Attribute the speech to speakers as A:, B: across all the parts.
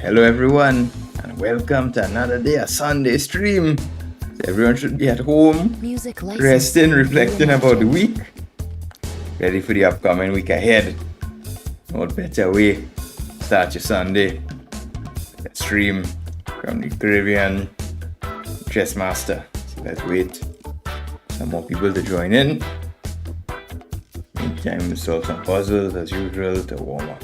A: Hello everyone, and welcome to another day of Sunday stream. Everyone should be at home, resting, reflecting about the week, ready for the upcoming week ahead. What better way to start your Sunday? A stream from the Caribbean Chess Master. So let's wait some more people to join in. Meantime, we solve some puzzles as usual to warm up.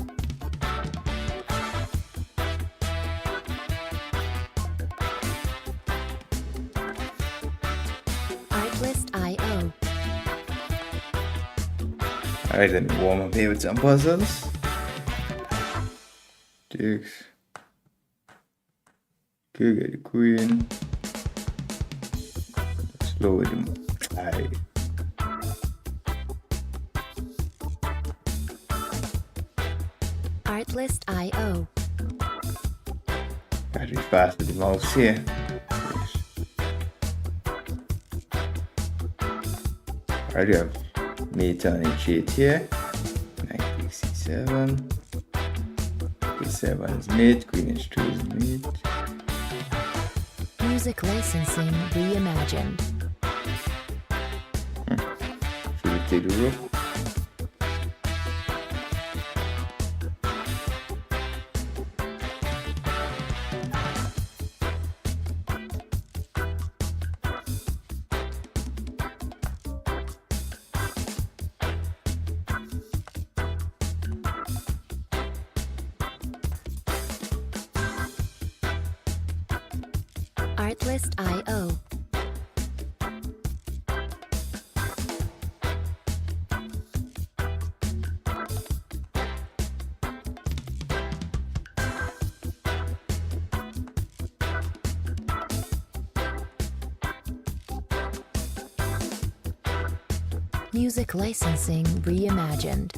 A: Alright, let me warm up here with some puzzles. Takes. Okay, get the queen. Slow with him. Alright.
B: Artlist.io.
A: Gotta be fast with the mouse here. Alright, we have mate on h8 here. Knight takes c7. a7 is mate, queen h2 is mate.
B: Music licensing reimagined.
A: Should we take the rook?
B: Artlist.io. Music licensing reimagined.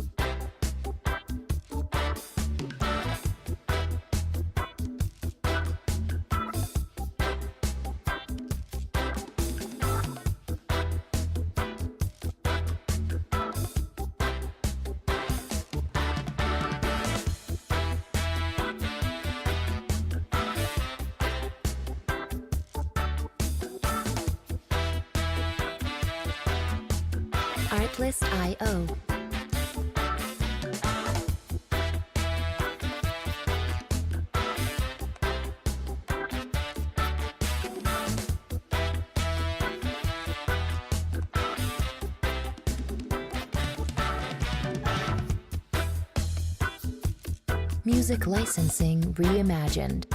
B: Artlist.io. Music licensing reimagined.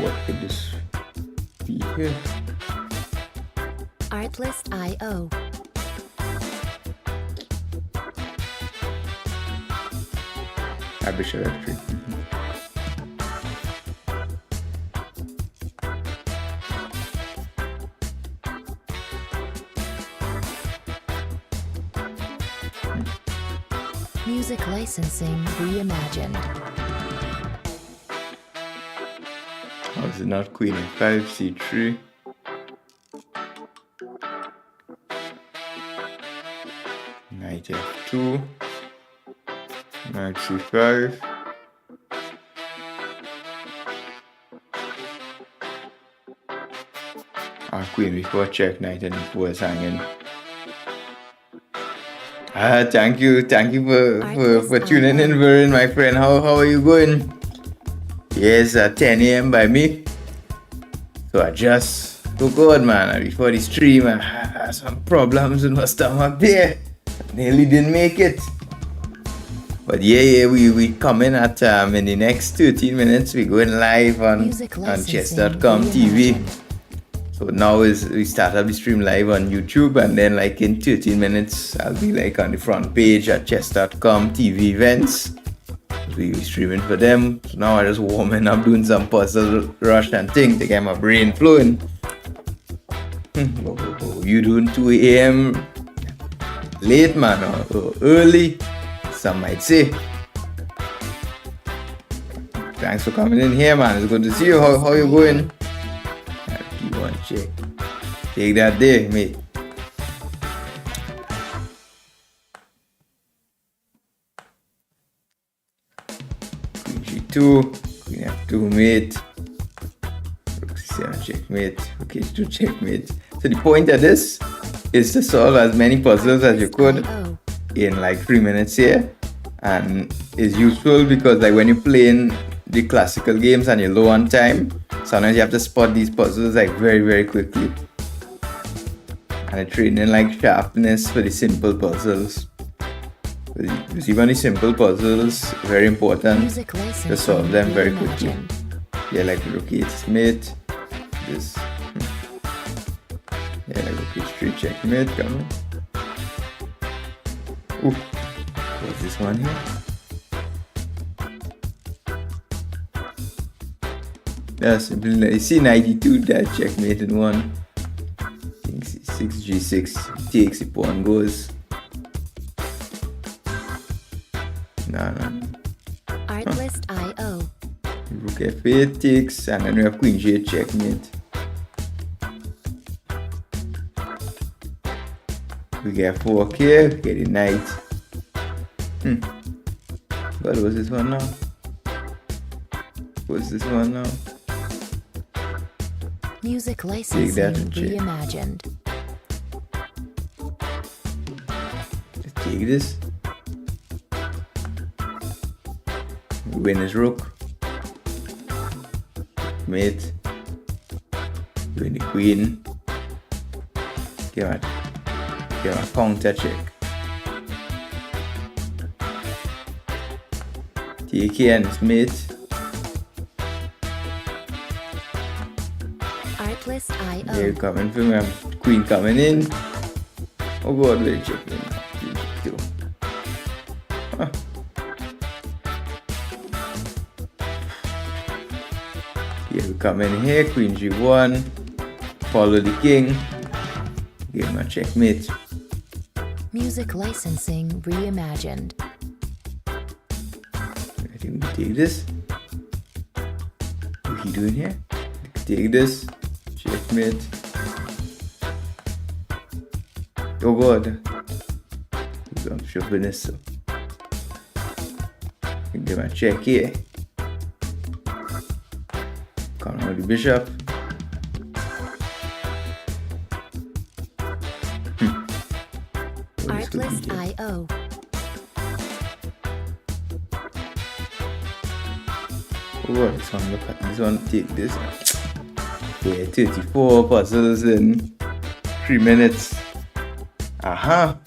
A: What could this be here?
B: Artlist.io.
A: Bishop f3.
B: Music licensing reimagined.
A: How is it not queen f5, c3? Knight f2. Knight c5. Queen before check, knight and e4 is hanging. Thank you for tuning in, Vern, my friend. How are you going? Yes, 10 a.m. by me. So I just took out, man. Before the stream, I had some problems with my stomach there. Nearly didn't make it. But yeah, we coming at in the next 13 minutes. We're going live on chess.com TV. So now we start up the stream live on YouTube, and then like in 13 minutes I'll be like on the front page at chess.com TV events. We streaming for them. So now I just warming up, doing some puzzle rush and things to get my brain flowing. You doing 2 a.m. late, man, or early, some might say. Thanks for coming in here, man. It's good to see you. How you going? You want to check? Take that there, mate. Queen G2, Queen F2, mate. Rook C7, checkmate. Rook H2, checkmate. So the point of this is to solve as many puzzles as you could in like 3 minutes here, and it's useful because like when you're playing the classical games and you're low on time, sometimes you have to spot these puzzles like very quickly, and it's training like sharpness for the simple puzzles. You see, when the simple puzzles, very important to solve them very quickly. Yeah, like Rook H mate, this. Yeah, like Rook H3 checkmate, come on. Ooh, what's this one here? Yeah, simply, you see 92, that checkmate in one. 6 G6 takes, the pawn goes. No.
B: Artlist IO.
A: Rook F8 takes, and then we have Queen G8 checkmate. We get 4 here, get a knight. What was this one now? What's this one now?
B: Music licensing reimagined.
A: Just take this. Win his rook. Mate. Win the queen. Give a counter check. Take here and his mate.
B: Artlist IO.
A: They're coming for me. Queen coming in. Oh god, we'll check in. Huh. Here we come in here. Queen G1. Follow the king. Give him a checkmate.
B: Music licensing reimagined.
A: I think we take this. What are you doing here? Take this. Checkmate. Oh god. I'm shoving this. So. Give him a check here. Come on with the bishop.
B: Artlist IO.
A: Oh, this one, look at this one, take this. Yeah, 34 puzzles in 3 minutes. So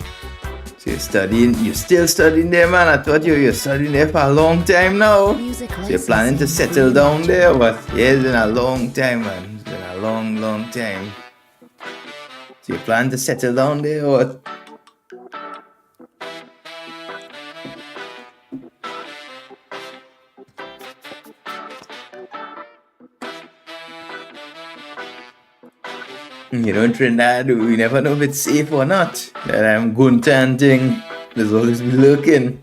A: you're still studying there, man. I thought you're studying there for a long time now. So you're planning to settle down there, but yeah, it's been a long time, man. It's been a long time. So you're planning to settle down there, or what? You know, in Trinidad, we never know if it's safe or not. That I'm Gunta and thing. There's always be lurking.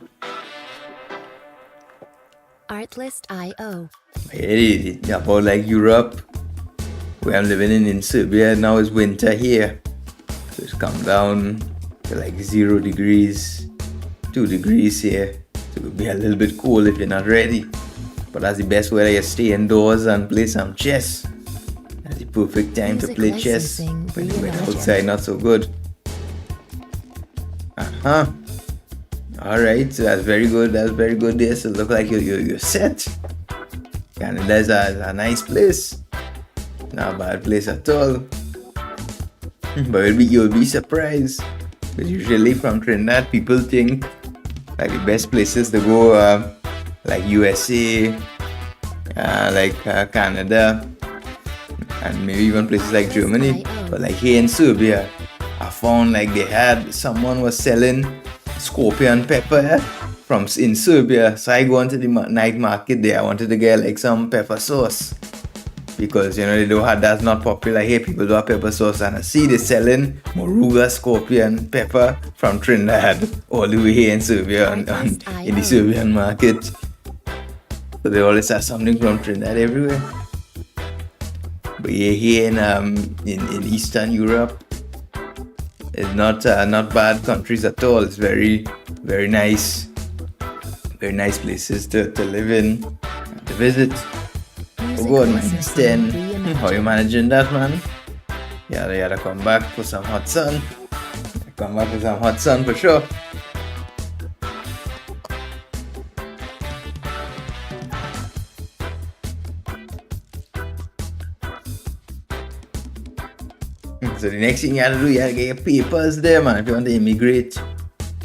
B: Artlist IO.
A: Hey, about like Europe, where I'm living in Serbia, now it's winter here. So it's come down to like 0 degrees, 2 degrees here. So it'll be a little bit cold if you're not ready. But that's the best weather you stay indoors and play some chess. That's the perfect time to play chess. When the weather outside not so good. Alright, so that's very good. That's very good there. So look like you're set. Canada's a nice place. Not a bad place at all. But you'll be surprised. Because usually from Trinidad, people think like the best places to go like USA, like Canada, and maybe even places like Germany. But like here in Serbia, I found like someone was selling scorpion pepper in Serbia. So I go into the night market there. I wanted to get like some pepper sauce. because they don't have, that's not popular here. People don't have pepper sauce, and I see they're selling Moruga scorpion pepper from Trinidad all the way here in Serbia in the Serbian market. So they always have something from Trinidad everywhere. But yeah, here in Eastern Europe, it's not bad countries at all. It's very, very nice places to live in and to visit. Oh God, minus 10. How you managing that, man? You gotta come back for some hot sun. Come back for some hot sun for sure. So the next thing you gotta do, you gotta get your papers there, man. If you want to immigrate,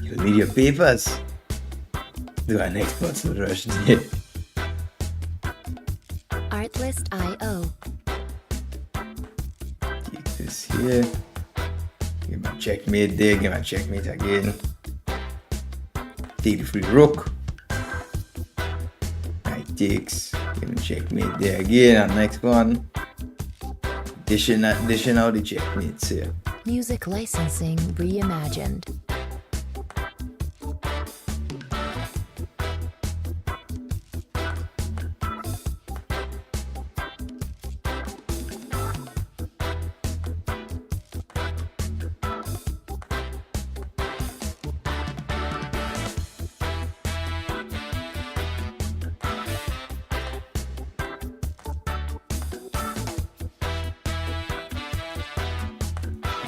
A: you'll need your papers. Do our next personal rush there.
B: Artlist.io.
A: Take this here. Give my checkmate there, give my checkmate again. Take the free rook. Knight takes. Give me checkmate there again. And next one. Dishing out the checkmates here.
B: Music licensing reimagined.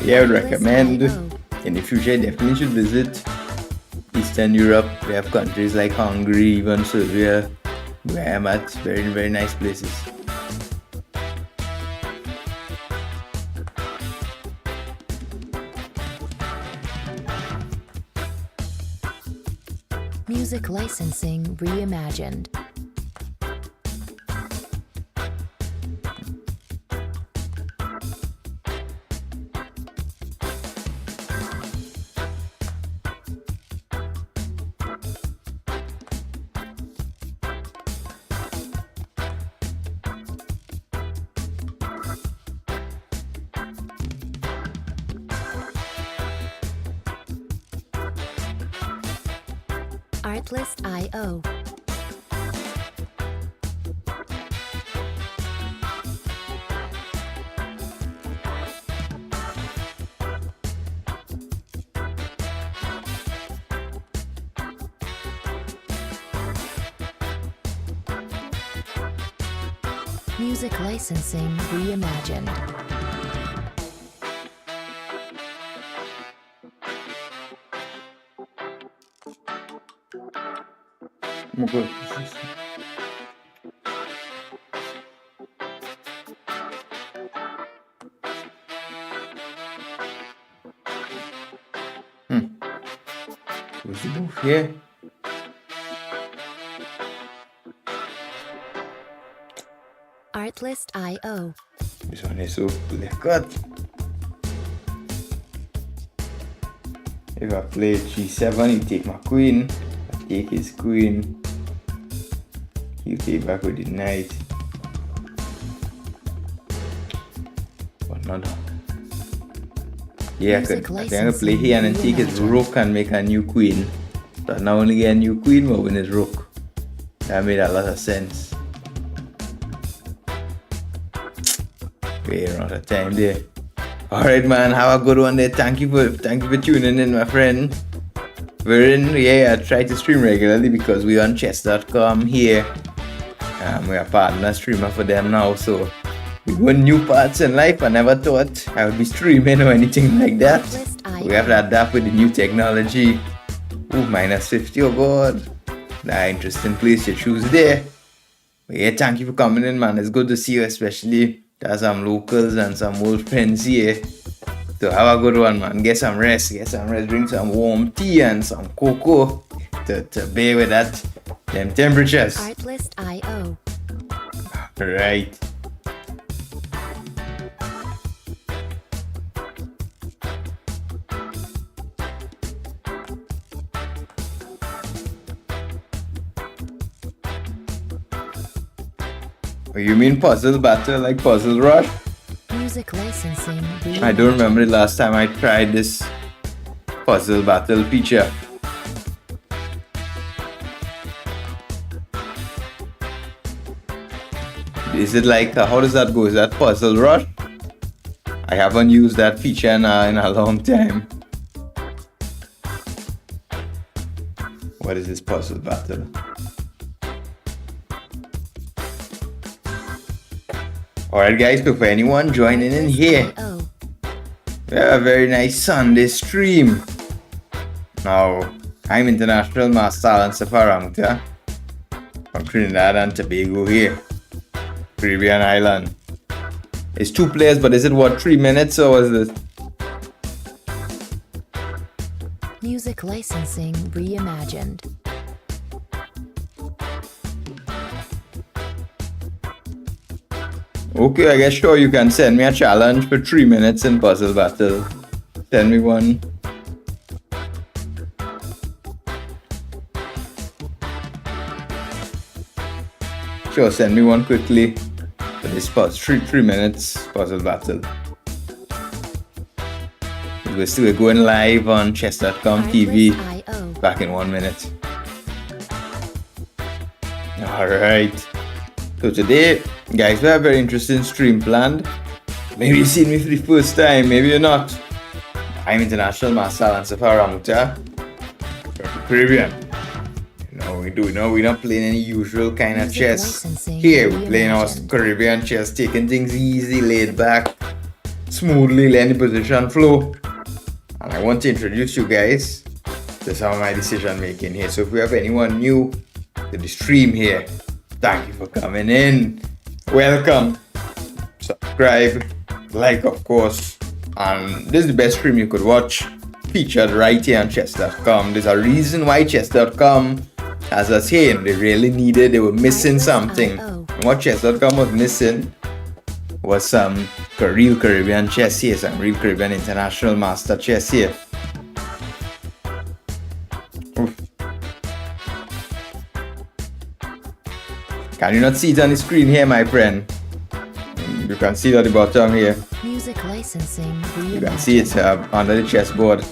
A: Yeah, I would recommend in the future definitely should visit Eastern Europe. We have countries like Hungary, even Serbia, where I'm at. Very, very nice places.
B: Music licensing reimagined. Artlist.io. Music licensing reimagined.
A: Oh God. What's the move here?
B: Artlist.io.
A: This one is so clear cut. If I play g7, you take my queen. I take his queen. You take back with the knight. But not. Yeah, I think I'm gonna play here and then take his rook and make a new queen. So I not only get a new queen, but with his rook. That made a lot of sense. Way out of time there. Alright, man, have a good one there. Thank you for tuning in, my friend. I try to stream regularly because we're on chess.com here. We're a partner streamer for them now, so we go new parts in life. I never thought I would be streaming or anything like that. We have to adapt with the new technology. Ooh, minus 50, oh God. That interesting place to choose there. But yeah, thank you for coming in, man. It's good to see you, especially there's some locals and some old friends here. So have a good one, man. Get some rest. Drink some warm tea and some cocoa to bear with them temperatures.
B: Artlist.io.
A: Right. Oh, you mean puzzle battle like Puzzle Rush?
B: Music licensing reimagined.
A: I don't remember the last time I tried this puzzle battle feature. Is it like, how does that go? Is that Puzzle Rush? I haven't used that feature in a long time. What is this puzzle battle? Alright guys, so for anyone joining in here,
B: Oh,
A: we have a very nice Sunday stream. Now, I'm International Master Alan Safar Ramoutar from Trinidad and Tobago here, Caribbean Island. It's 2 players, but is it what, 3 minutes or is it?
B: music licensing reimagined.
A: Okay, I guess sure you can send me a challenge for 3 minutes in puzzle battle. Send me one. Sure, send me one quickly for this 3 minutes puzzle battle. We're going live on chess.com TV
B: Artlist.io.
A: back in 1 minute. Alright. So today, guys, we have a very interesting stream planned. Maybe you've seen me for the first time, maybe you're not. I'm International Master Alan Safar Ramoutar from the Caribbean. We're not playing any usual kind of
B: Music
A: chess.
B: licensing
A: Here, we're playing our
B: reimagined.
A: Caribbean chess, taking things easy, laid back, smoothly, letting the position flow. And I want to introduce you guys to some of my decision making here. So if we have anyone new to the stream here, thank you for coming in. Welcome. Subscribe, like of course. And this is the best stream you could watch. Featured right here on chess.com. There's a reason why chess.com has us here. They really needed, they were missing something. And what chess.com was missing was some real Caribbean chess here, some real Caribbean international master chess here. Oof. Can you not see it on the screen here, my friend? You can see it at the bottom here.
B: Music licensing reimagined.
A: You can see it under the chessboard.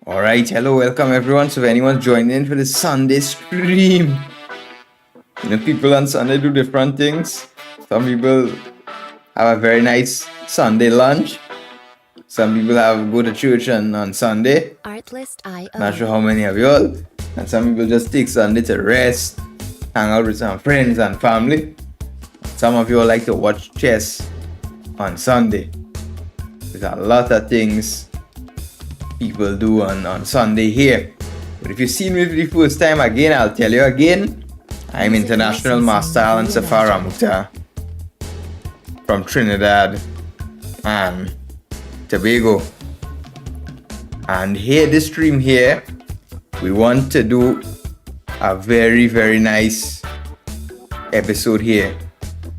A: Alright, hello, welcome everyone. So if anyone's joining in for the Sunday stream, people on Sunday do different things. Some people have a very nice Sunday lunch. Some people go to church on Sunday.
B: Artlist.io.
A: Not sure how many of y'all. And some people just take Sunday to rest, hang out with some friends and family. Some of you all like to watch chess on Sunday. There's a lot of things people do on Sunday here. But if you've seen me for the first time, again, I'll tell you again. I'm International Master Alan Safar Ramoutar from Trinidad and Tobago. And here, this stream here, we want to do a very, very nice episode here.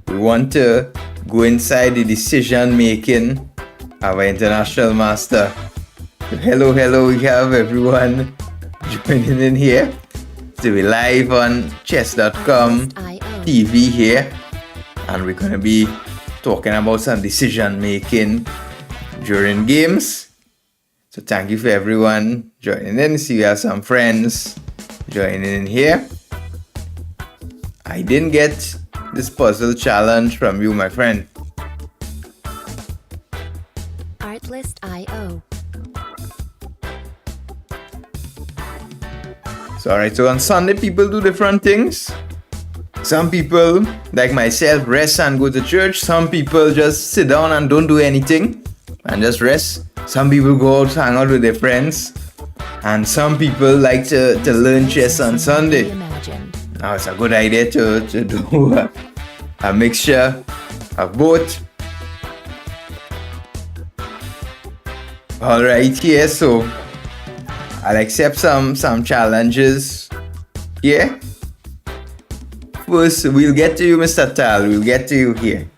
A: We want to go inside the decision making of our international master. So hello, we have everyone joining in here. So we're live on chess.com TV here, and we're going to be talking about some decision making during games. So thank you for everyone joining in. See, we have some friends joining in here. I didn't get this puzzle challenge from you, my friend.
B: Artlist.io.
A: So alright, so on Sunday people do different things. Some people, like myself, rest and go to church. Some people just sit down and don't do anything and just rest. Some people go out, hang out with their friends. And some people like to learn chess on Sunday.
B: Reimagined.
A: Now it's a good idea to do a mixture of both. Alright, here, so I'll accept some challenges here. First, we'll get to you, Mr. Tal. We'll get to you here.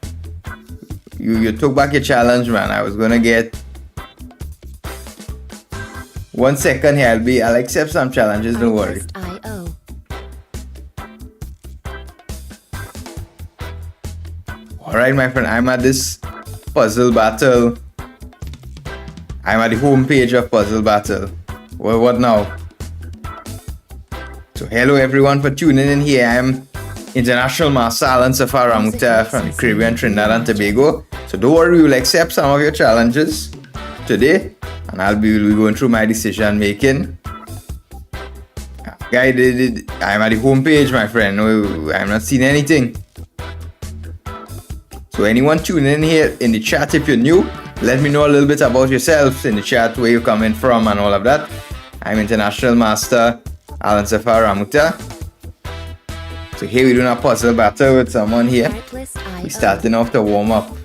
A: You took back your challenge, man. I was gonna get 1 second here. I'll accept some challenges. Don't worry.
B: Artlist.io.
A: All right, my friend. I'm at this puzzle battle. I'm at the home page of puzzle battle. Well, what now? So hello everyone for tuning in here. I'm International Master Alan Safar Ramoutar from the Caribbean, Trinidad and Tobago. So don't worry, we'll accept some of your challenges today, and we'll be going through my decision making. Guy, I'm at the home page, my friend. I'm not seeing anything. So anyone tuning in here in the chat, if you're new, let me know a little bit about yourselves in the chat, where you're coming from and all of that. I'm International Master Alan Safar Ramoutar. So here we're doing a puzzle battle with someone here.
B: Artlist.io.
A: We're starting off to warm up.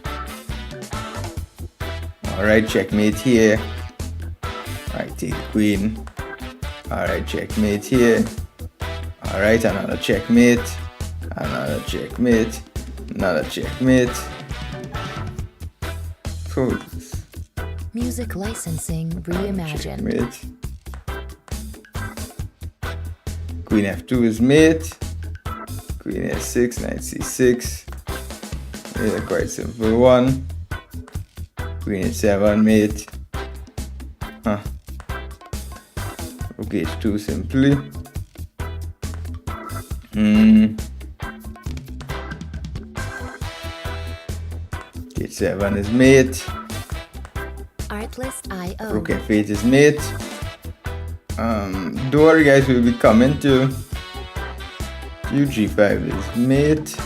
A: Alright, checkmate here. Alright, take queen. Alright, checkmate here. Alright, another checkmate. Another checkmate. Another checkmate. Oh,
B: Music licensing reimagined.
A: checkmate. Queen F2 is mate. Queen S6, knight C6. It's a quite simple one. Queen H7 mate. Rook H2 simply. H7 is mate.
B: Artlist.io.
A: Rook F8 is mate. Don't worry guys, we'll be coming to G5 is mate.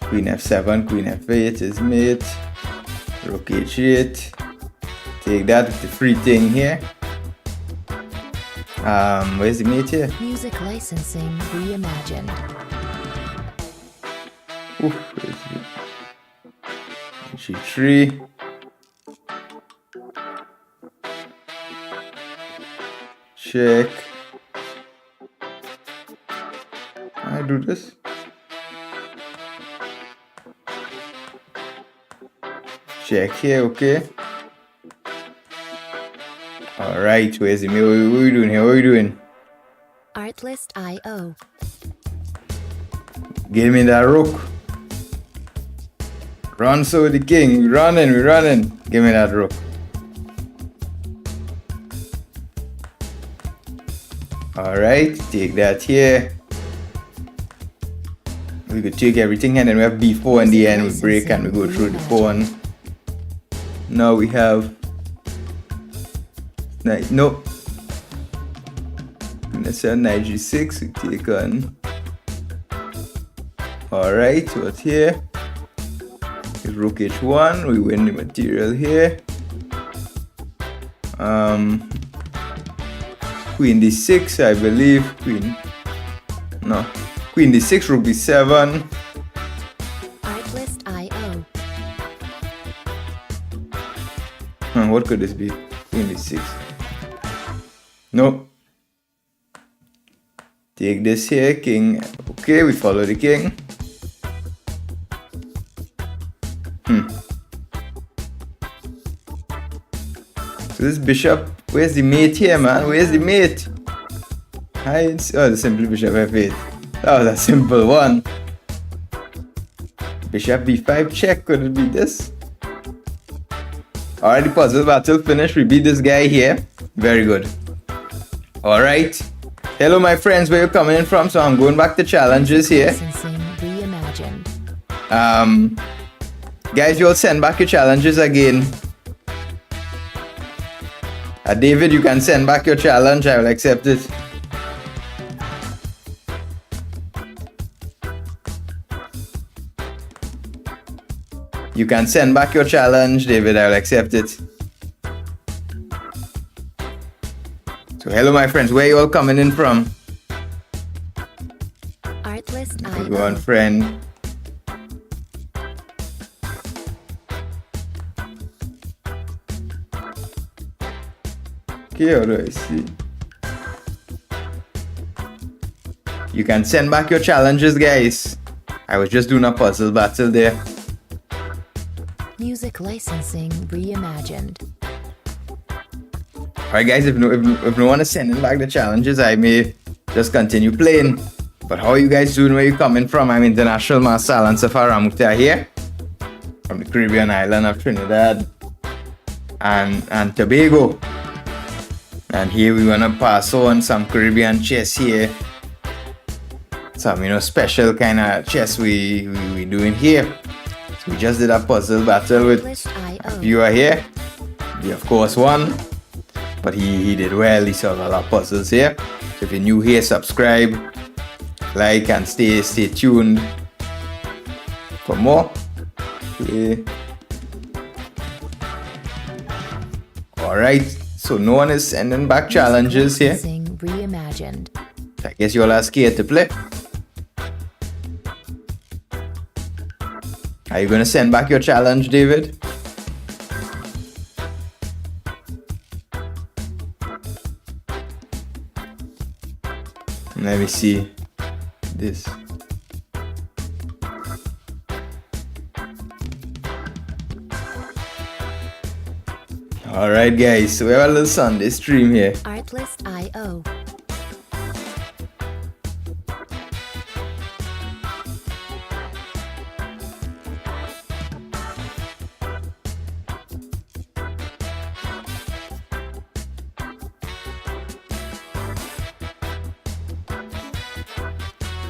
A: Queen F7, Queen F8 is mate. Rook H8. Take that with the free thing here. Where's the mate here?
B: Music licensing reimagined.
A: Oof, where's the G3. Check. I do this. Check here, okay. Alright, where's the mate? What are we doing here? What are we doing?
B: Artlist.io.
A: Give me that rook. Run so the king. We're running. Give me that rook. Alright, take that here. We could take everything and then we have b4 in the end. We break and we go through the pawn. Now we have knight. No. Let's have knight g6. We take on. Alright, what's here? Is rook h1. We win the material here. Queen d6, I believe. Queen d6, rook b7.
B: Artlist.io.
A: What could this be? Queen d6. No. Take this here, king. Okay, we follow the king. So this bishop, where's the mate here, man? Where's the mate? The simple bishop f8. That was a simple one. Bishop b5 check. Could it be this? Alright, the puzzle battle finished. We beat this guy here. Very good. Alright. Hello, my friends. Where you coming in from? So I'm going back to challenges here.
B: Licensing reimagined.
A: Guys, you'll send back your challenges again. David, you can send back your challenge. I will accept it. You can send back your challenge, David. I will accept it. So, hello, my friends. Where you all coming in from?
B: Artlist.io.
A: Go on, friend. Okay, how do I see? You can send back your challenges, guys. I was just doing a puzzle battle there.
B: Music licensing reimagined.
A: Alright guys, if no one is sending back the challenges, I may just continue playing. But how are you guys doing? Where you coming from? I'm International Master Alan Safar Ramoutar here, from the Caribbean island of Trinidad and Tobago. And here we wanna pass on some Caribbean chess here. Some special kind of chess we doing here. So we just did a puzzle battle with a viewer here. He of course won, but he did well. He solved a lot of puzzles here. So if you're new here, subscribe, like, and stay tuned for more. Okay. Alright, so no one is sending back challenges here.
B: Reimagined.
A: I guess you all are scared to play. Are you gonna send back your challenge, David? Let me see this. Alright guys, so we have a little Sunday stream here.
B: Artlist.io.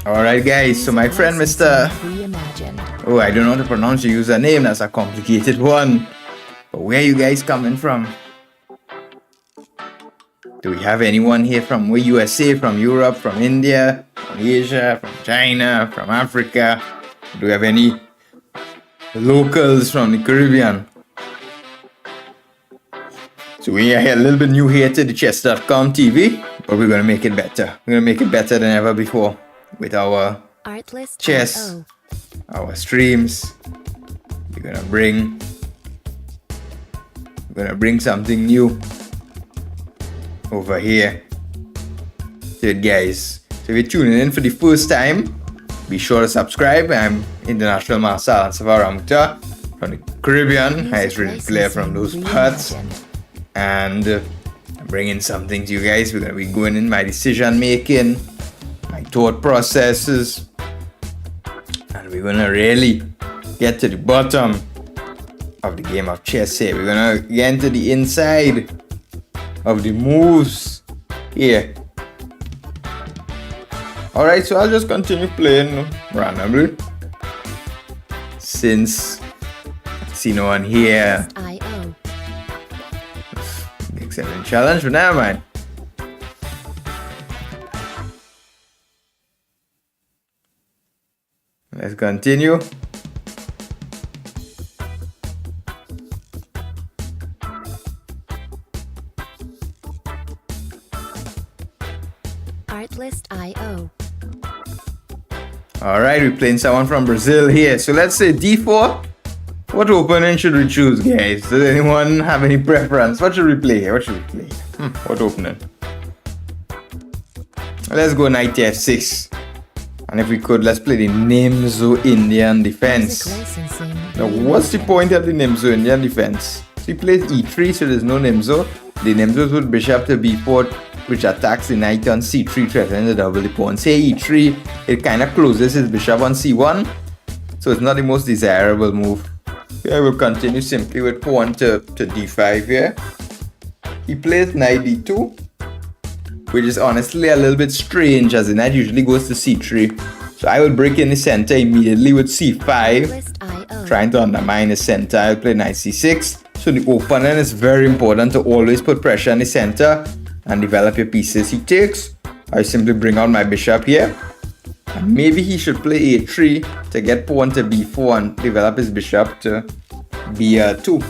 A: Alright guys, so my friend Mr.
B: Reimagined.
A: Oh, I don't know how to pronounce your username, that's a complicated one. But where are you guys coming from? Do we have anyone here from USA, from Europe, from India, from Asia, from China, from Africa? Do we have any locals from the Caribbean? So we are here a little bit new here to the chess.com TV, but we're going to make it better. We're going to make it better than ever before with our
B: Artlist.
A: chess, our streams. We're gonna bring something new over here to it, guys. So if you're tuning in for the first time, be sure to subscribe. I'm International Master Alan Safar Ramoutar from the Caribbean. I really clear from those parts, and I'm bringing something to you guys. We're gonna be going in my decision making, my thought processes, and we're gonna really get to the bottom of the game of chess here. We're gonna get into the inside of the moves here. Alright, so I'll just continue playing randomly since I see no one here.
B: IO.
A: Excellent challenge, but never mind. Let's continue.
B: Artlist.io.
A: Alright, we're playing someone from Brazil here. So let's say d4. What opening should we choose, guys? Does anyone have any preference? What should we play here? What should we play? What opening? Let's go knight f6. And if we could, let's play the Nimzo Indian defense. Now, what's the point of the Nimzo Indian defense? So he plays e3, so there's no Nimzo. The Nimzo would bishop to b4, which attacks the knight on c3, threatening to double the pawn. Say e3, it kind of closes his bishop on c1, so it's not the most desirable move. Here I will continue simply with pawn to d5 here. He plays knight d2, which is honestly a little bit strange as the knight usually goes to c3. So I will break in the center immediately with c5, trying to undermine the center. I'll play knight c6. So the opening is very important to always put pressure on the center and develop your pieces. He takes, I simply bring out my bishop here. And maybe he should play a3 to get pawn to b4 and develop his bishop to b2.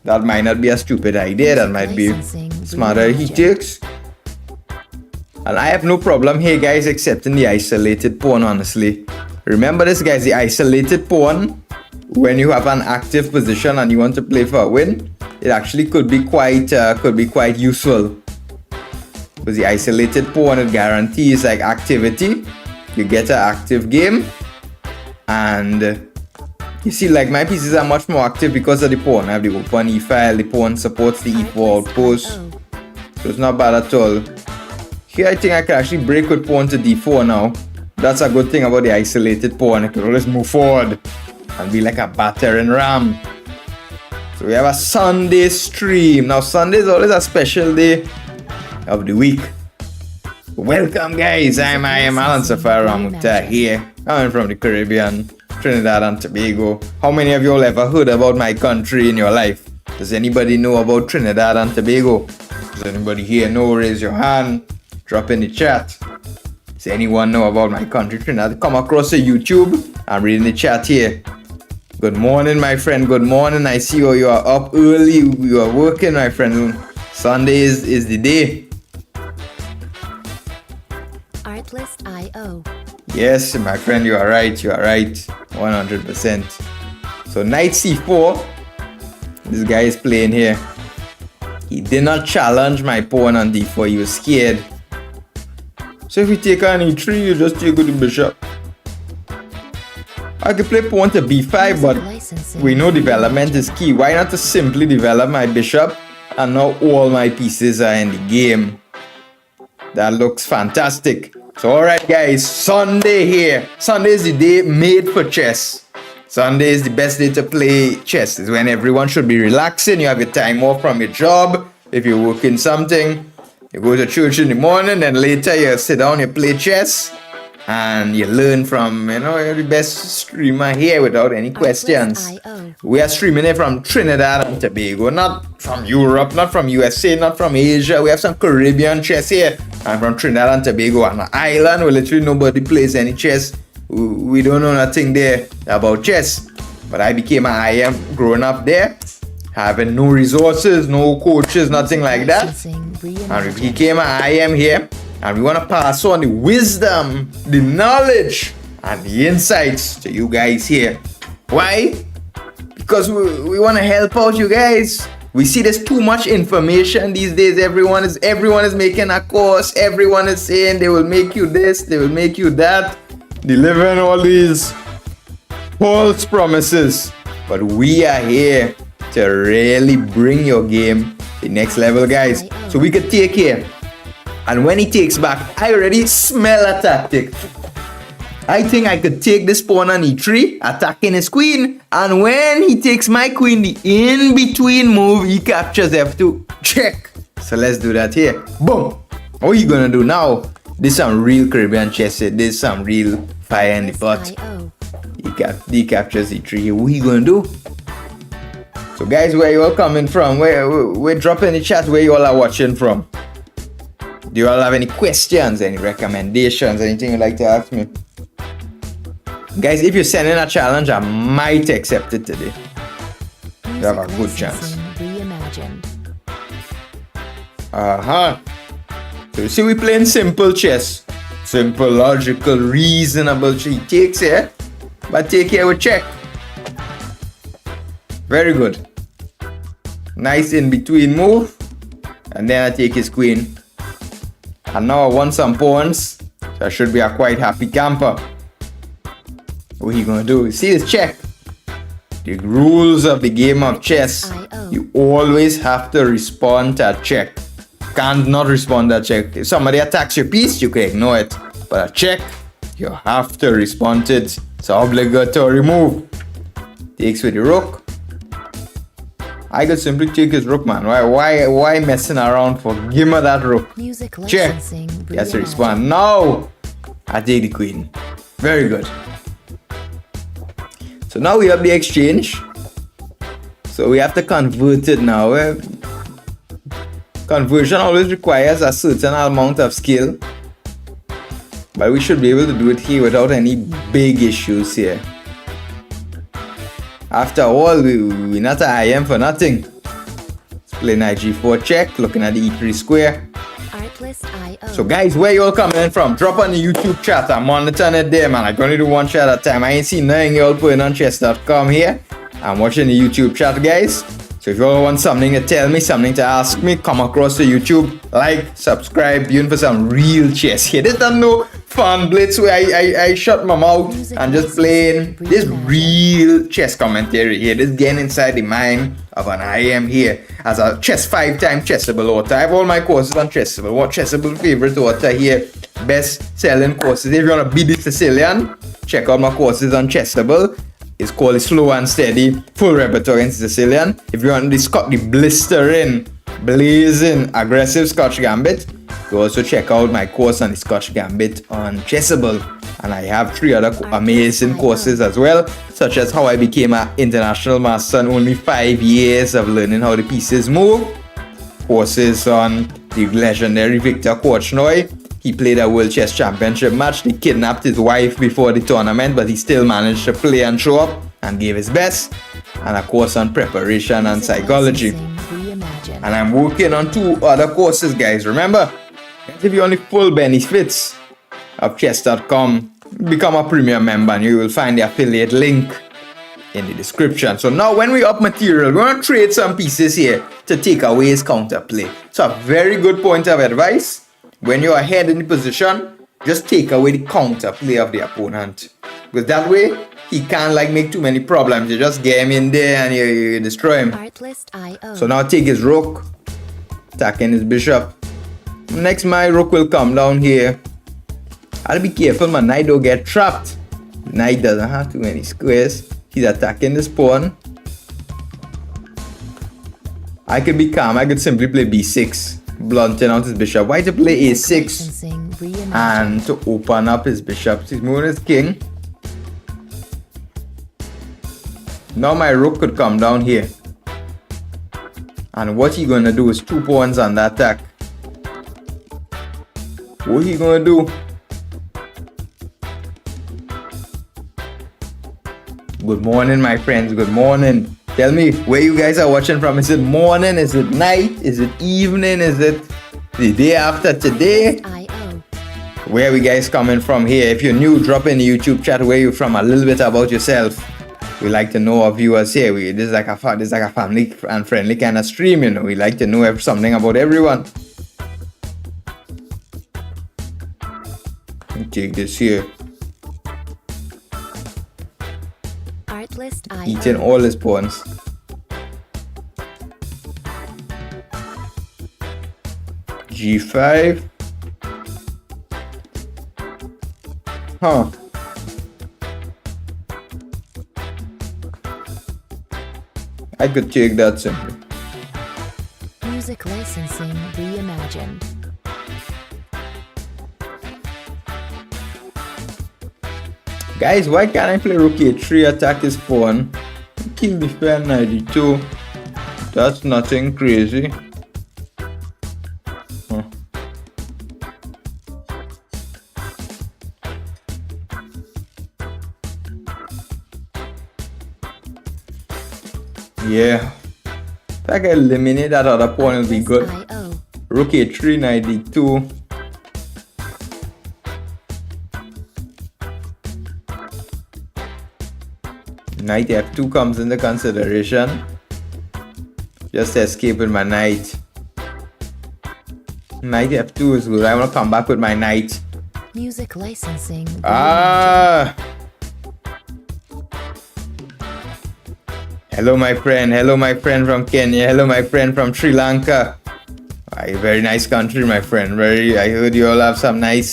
A: That might not be a stupid idea, that might be smarter. He takes. And I have no problem here, guys, accepting the isolated pawn, honestly. Remember this, guys, the isolated pawn, when you have an active position and you want to play for a win, it actually could be quite useful. Because the isolated pawn, it guarantees like activity. You get an active game, and You see, like my pieces are much more active because of the pawn. I have the open E file, the pawn supports the E4 outpost. So it's not bad at all. Here I think I can actually break with pawn to D4 now. That's a good thing about the isolated pawn. It can always move forward and be like a battering ram. So we have a Sunday stream. Now Sunday is always a special day of the week. Welcome guys, I am Alan Safar Ramoutar here. I'm from the Caribbean, Trinidad and Tobago. How many of you all ever heard about my country in your life? Does anybody know about Trinidad and Tobago? Does anybody here know? Raise your hand, drop in the chat. Does anyone know about my country, Trinidad? Come across the YouTube, I'm reading the chat here. Good morning, my friend, good morning. I see you are up early, you are working, my friend. Sunday is the day.
B: Artlist.io.
A: Yes, my friend, you are right, 100%. So knight c4, this guy is playing here. He did not challenge my pawn on d4, he was scared. So if you take on e3, you just take with the bishop. I could play pawn to b5, but we know development is key. Why not to simply develop my bishop and now all my pieces are in the game? That looks fantastic. So alright guys, Sunday here. Sunday is the day made for chess. Sunday is the best day to play chess. It's when everyone should be relaxing. You have your time off from your job. If you're working something, you go to church in the morning, then later you sit down, you play chess, and you learn from, you're the best streamer here without any questions. We are streaming here from Trinidad and Tobago, not from Europe, not from USA, not from Asia. We have some Caribbean chess here. I'm from Trinidad and Tobago, an island where literally nobody plays any chess. We don't know nothing there about chess. But I became an IM growing up there, having no resources, no coaches, nothing like that. And we became an IM here. And we want to pass on the wisdom, the knowledge, and the insights to you guys here. Why? Because we want to help out you guys. We see there's too much information these days. Everyone is making a course. Everyone is saying they will make you this, they will make you that, delivering all these false promises. But we are here to really bring your game to the next level, guys. So we could take here. And when he takes back, I already smell a tactic. I think I could take this pawn on e3, attacking his queen. And when he takes my queen, the in-between move, he captures f2. Check. So let's do that here. Boom. What are you gonna do now? This is some real Caribbean chess. This is some real fire in the pot. He captures e3 here. What are you gonna do? So guys, where you all coming from? We're dropping in the chat where you all are watching from. Do you all have any questions, any recommendations, anything you'd like to ask me? Guys, if you're sending a challenge, I might accept it today. You have a good chance. So you see, we're playing simple chess. Simple, logical, reasonable. He takes here, but take here with check. Very good. Nice in-between move. And then I take his queen. And now I want some pawns, so I should be a quite happy camper. What are you gonna do? See this check? The rules of the game of chess. You always have to respond to a check. Can't not respond to a check. If somebody attacks your piece, you can ignore it. But a check, you have to respond to it. It's an obligatory move. Takes with the rook. I could simply take his rook, man. Why messing around for? Give me that rook. Check. He has to respond. No! I take the queen. Very good. So now we have the exchange. So we have to convert it now. Conversion always requires a certain amount of skill. But we should be able to do it here without any big issues here. After all, we're not an IM for nothing. Let's play knight g4 check, looking at the e3 square. So guys, where you all coming in from? Drop on the YouTube chat. I'm monitoring it there, man. I can only do one chat at a time. I ain't seen nothing you all putting on chess.com here. I'm watching the YouTube chat, guys. So if you all want something to tell me, something to ask me, come across to YouTube, like, subscribe, you're in for some real chess here. This is no fun blitz where I shut my mouth and just playing this real chess commentary here. This getting inside the mind of an IM here as a 5-time Chessable author. I have all my courses on Chessable. What Chessable favorite author here? Best selling courses. If you want to be the Sicilian, check out my courses on Chessable. It's called Slow and Steady, Full Repertoire in Sicilian. If you want the blistering, blazing, aggressive Scotch Gambit, you also check out my course on the Scotch Gambit on Chessable. And I have 3 other amazing courses as well, such as how I became an international master in only 5 years of learning how the pieces move. Courses on the legendary Victor Korchnoi. He played a World Chess Championship match. They kidnapped his wife before the tournament, but he still managed to play and show up and gave his best. And a course on preparation and psychology. And I'm working on 2 other courses, guys. Remember, if you want the full benefits of chess.com, become a premium member and you will find the affiliate link in the description. So now when we up material, we're going to trade some pieces here to take away his counterplay. So a very good point of advice. When you're ahead in the position, just take away the counterplay of the opponent. Because that way, he can't make too many problems. You just get him in there and you destroy him. So now take his rook, attacking his bishop. Next, my rook will come down here. I'll be careful my knight don't get trapped. Knight doesn't have too many squares. He's attacking this pawn. I could be calm. I could simply play b6. Blunting out his bishop. Why to play a6 and to open up his bishop? He's moving his king. Now my rook could come down here. And what he gonna do is 2 pawns on the attack. What he gonna do? Good morning, my friends. Good morning. Tell me where you guys are watching from. Is it morning? Is it night? Is it evening? Is it the day after today? Where are we guys coming from here? If you're new, drop in the YouTube chat where you're from, a little bit about yourself. We like to know our viewers here. This is like a family and friendly kind of stream, you know. We like to know something about everyone. Take this here. Eating all his pawns. G5. Huh. I could take that simply.
B: Music licensing reimagined.
A: Guys, why can't I play rook a3, attack his pawn, king defend knight e2? That's nothing crazy. Huh. Yeah. If I can eliminate that other pawn, it'll be good. Rook a3, knight d2. Knight f2 comes into consideration. Just escape with my knight. Knight f2 is good. I want to come back with my knight.
B: Music licensing.
A: Ah! Hello, my friend. Hello, my friend from Kenya. Hello, my friend from Sri Lanka. A very nice country, my friend. I heard you all have some nice,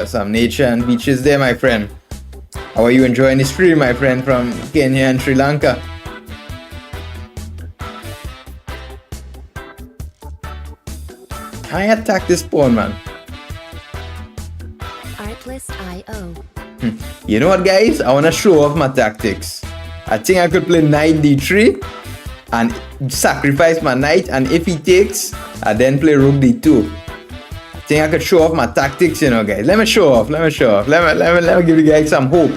A: some nature and beaches there, my friend. How are you enjoying the stream, my friend from Kenya and Sri Lanka? I attack this pawn, man.
B: Artlist.io.
A: You know what, guys? I want to show off my tactics. I think I could play knight d3 and sacrifice my knight, and if he takes, I then play rook d2. I think I could show off my tactics, you know, guys. Let me show off. Let me give you guys some hope.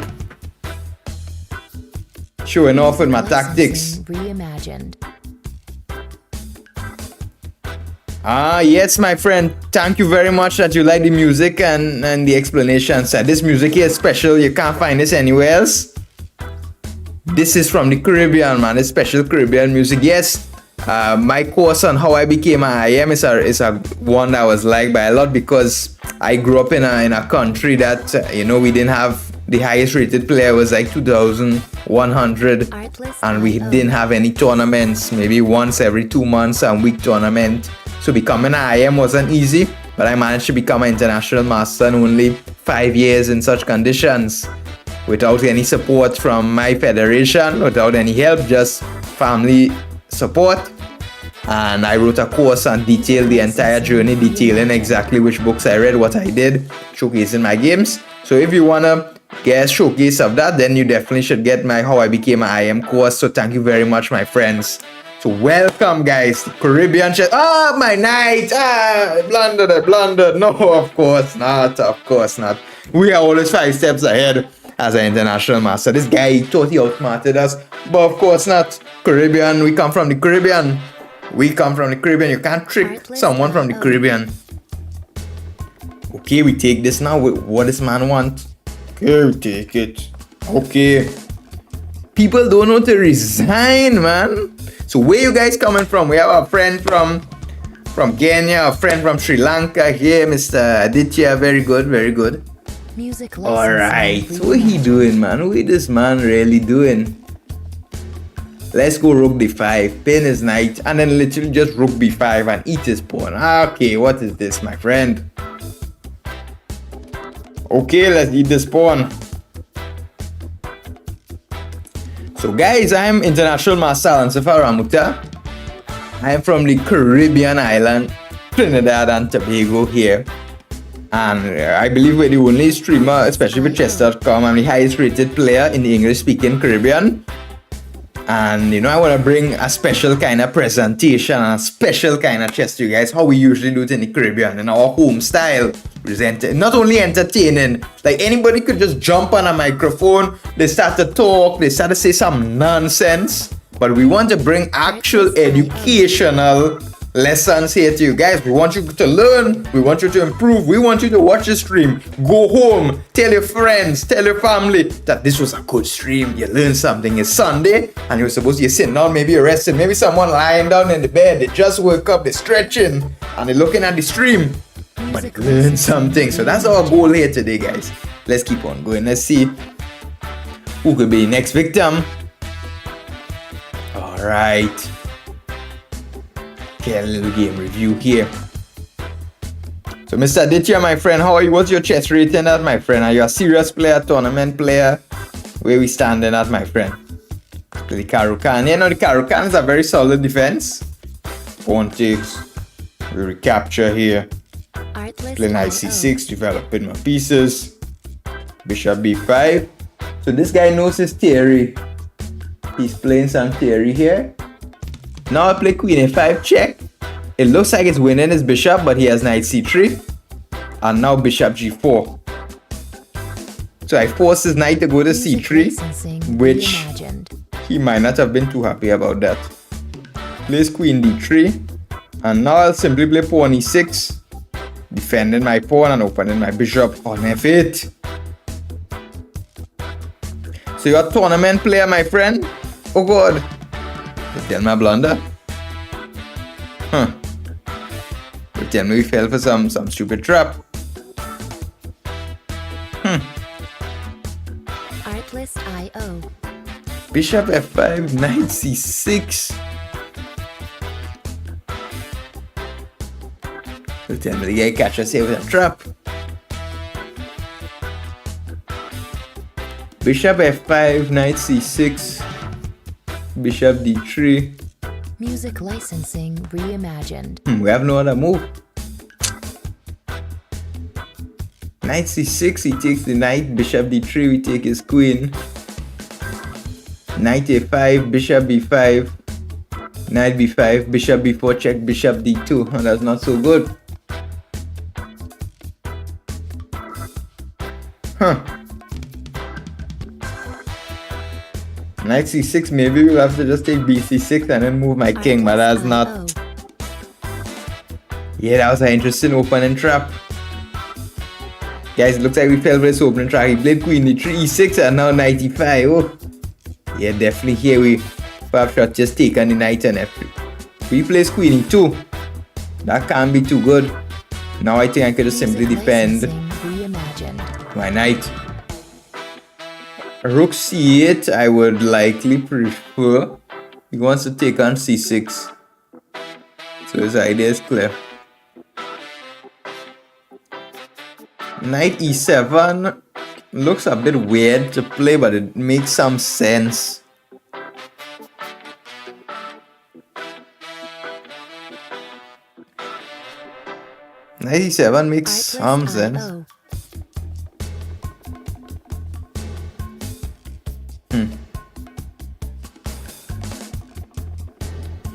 A: Showing off with my tactics.
B: Reimagined.
A: Ah, yes, my friend. Thank you very much that you like the music and the explanation. So this music here is special. You can't find this anywhere else. This is from the Caribbean, man. It's special Caribbean music. Yes, my course on how I became an IM is a one that was liked by a lot, because I grew up in a country that we didn't have the highest rated player was like 2,100, and we didn't have any tournaments, maybe once every 2 months a week tournament. So becoming an IM wasn't easy, but I managed to become an international master in only 5 years in such conditions, without any support from my federation, without any help, just family support. And I wrote a course and detailed the entire journey, detailing exactly which books I read, what I did, showcasing my games. So if you wanna get a showcase of that, then you definitely should get my How I Became an IM course. So thank you very much, my friends. So welcome, guys, to Caribbean chess. My knight! I blundered. No, of course not. We are always 5 steps ahead as an international master. This guy, he thought he outsmarted us, but of course not. Caribbean, we come from the Caribbean. You can't trick someone from the Caribbean. Okay, we take this now. What this man want? Okay, we take it. Okay. People don't know to resign, man. So where you guys coming from? We have a friend from Kenya, a friend from Sri Lanka here, Mr. Aditya. Very good.
B: Music
A: Alright, what he doing, man? What this man really doing? Let's go rook d5, pin his knight, and then literally just rook b5 and eat his pawn. Okay, what is this, my friend? Okay, let's eat this pawn. So guys, I'm International Master Alan Safar Ramoutar. I am from the Caribbean island, Trinidad and Tobago here. And I believe we're the only streamer, especially with chess.com. I'm the highest rated player in the English speaking Caribbean. And I want to bring a special kind of presentation and a special kind of chess to you guys, how we usually do it in the Caribbean, in our home style. Not only entertaining, like anybody could just jump on a microphone, they start to talk, they start to say some nonsense, but we want to bring actual educational lessons here to you guys. We want you to learn, we want you to improve, we want you to watch the stream, go home, tell your friends, tell your family that this was a good stream, you learned something. It's Sunday and you're supposed to be sitting down, maybe you're resting, maybe someone lying down in the bed, they just woke up, they're stretching and they're looking at the stream, but they learned something. So that's our goal here today, guys. Let's keep on going. Let's see who could be the next victim. Alright, a little game review here. So Mr. Aditya, my friend, how are you? What's your chess rating at, my friend? Are you a serious player, tournament player? Where we standing at, my friend? The Karukan. The Karukan is a very solid defense. Pawn takes. We recapture here. Play knight c6, developing my pieces. Bishop b5. So this guy knows his theory. He's playing some theory here. Now I play queen a5 check. It looks like it's winning his bishop, but he has knight c3. And now bishop g4. So I force his knight to go to c3, which he might not have been too happy about that. Plays queen d3. And now I'll simply play pawn e6. Defending my pawn and opening my bishop on f8. So you're a tournament player, my friend? Oh god. Tell me a blunder. You tell me we fell for some stupid trap.
B: Artless.io.
A: Bishop f5, knight c6. You tell me the guy catch us here with a trap. Bishop f5, knight c6. Bishop d3.
B: Music licensing reimagined.
A: We have no other move. Knight c6, he takes the knight. Bishop d3, we take his queen. Knight a5, bishop b5. Knight b5, bishop b4 check, bishop d2. Oh, that's not so good. Knight c6, maybe we'll have to just take bc6 and then move my king, but that's not. Yeah, that was an interesting opening trap. Guys, it looks like we fell for this opening trap. He played queen d3, e6, and now knight e5. Oh, yeah, definitely here we perhaps should just take on the knight and f3. We plays queen e2. That can't be too good. Now I think I could just simply defend my knight. Rook c8, I would likely prefer. He wants to take on c6. So his idea is clear. Knight e7 looks a bit weird to play, but it makes some sense. Knight e7 makes some sense.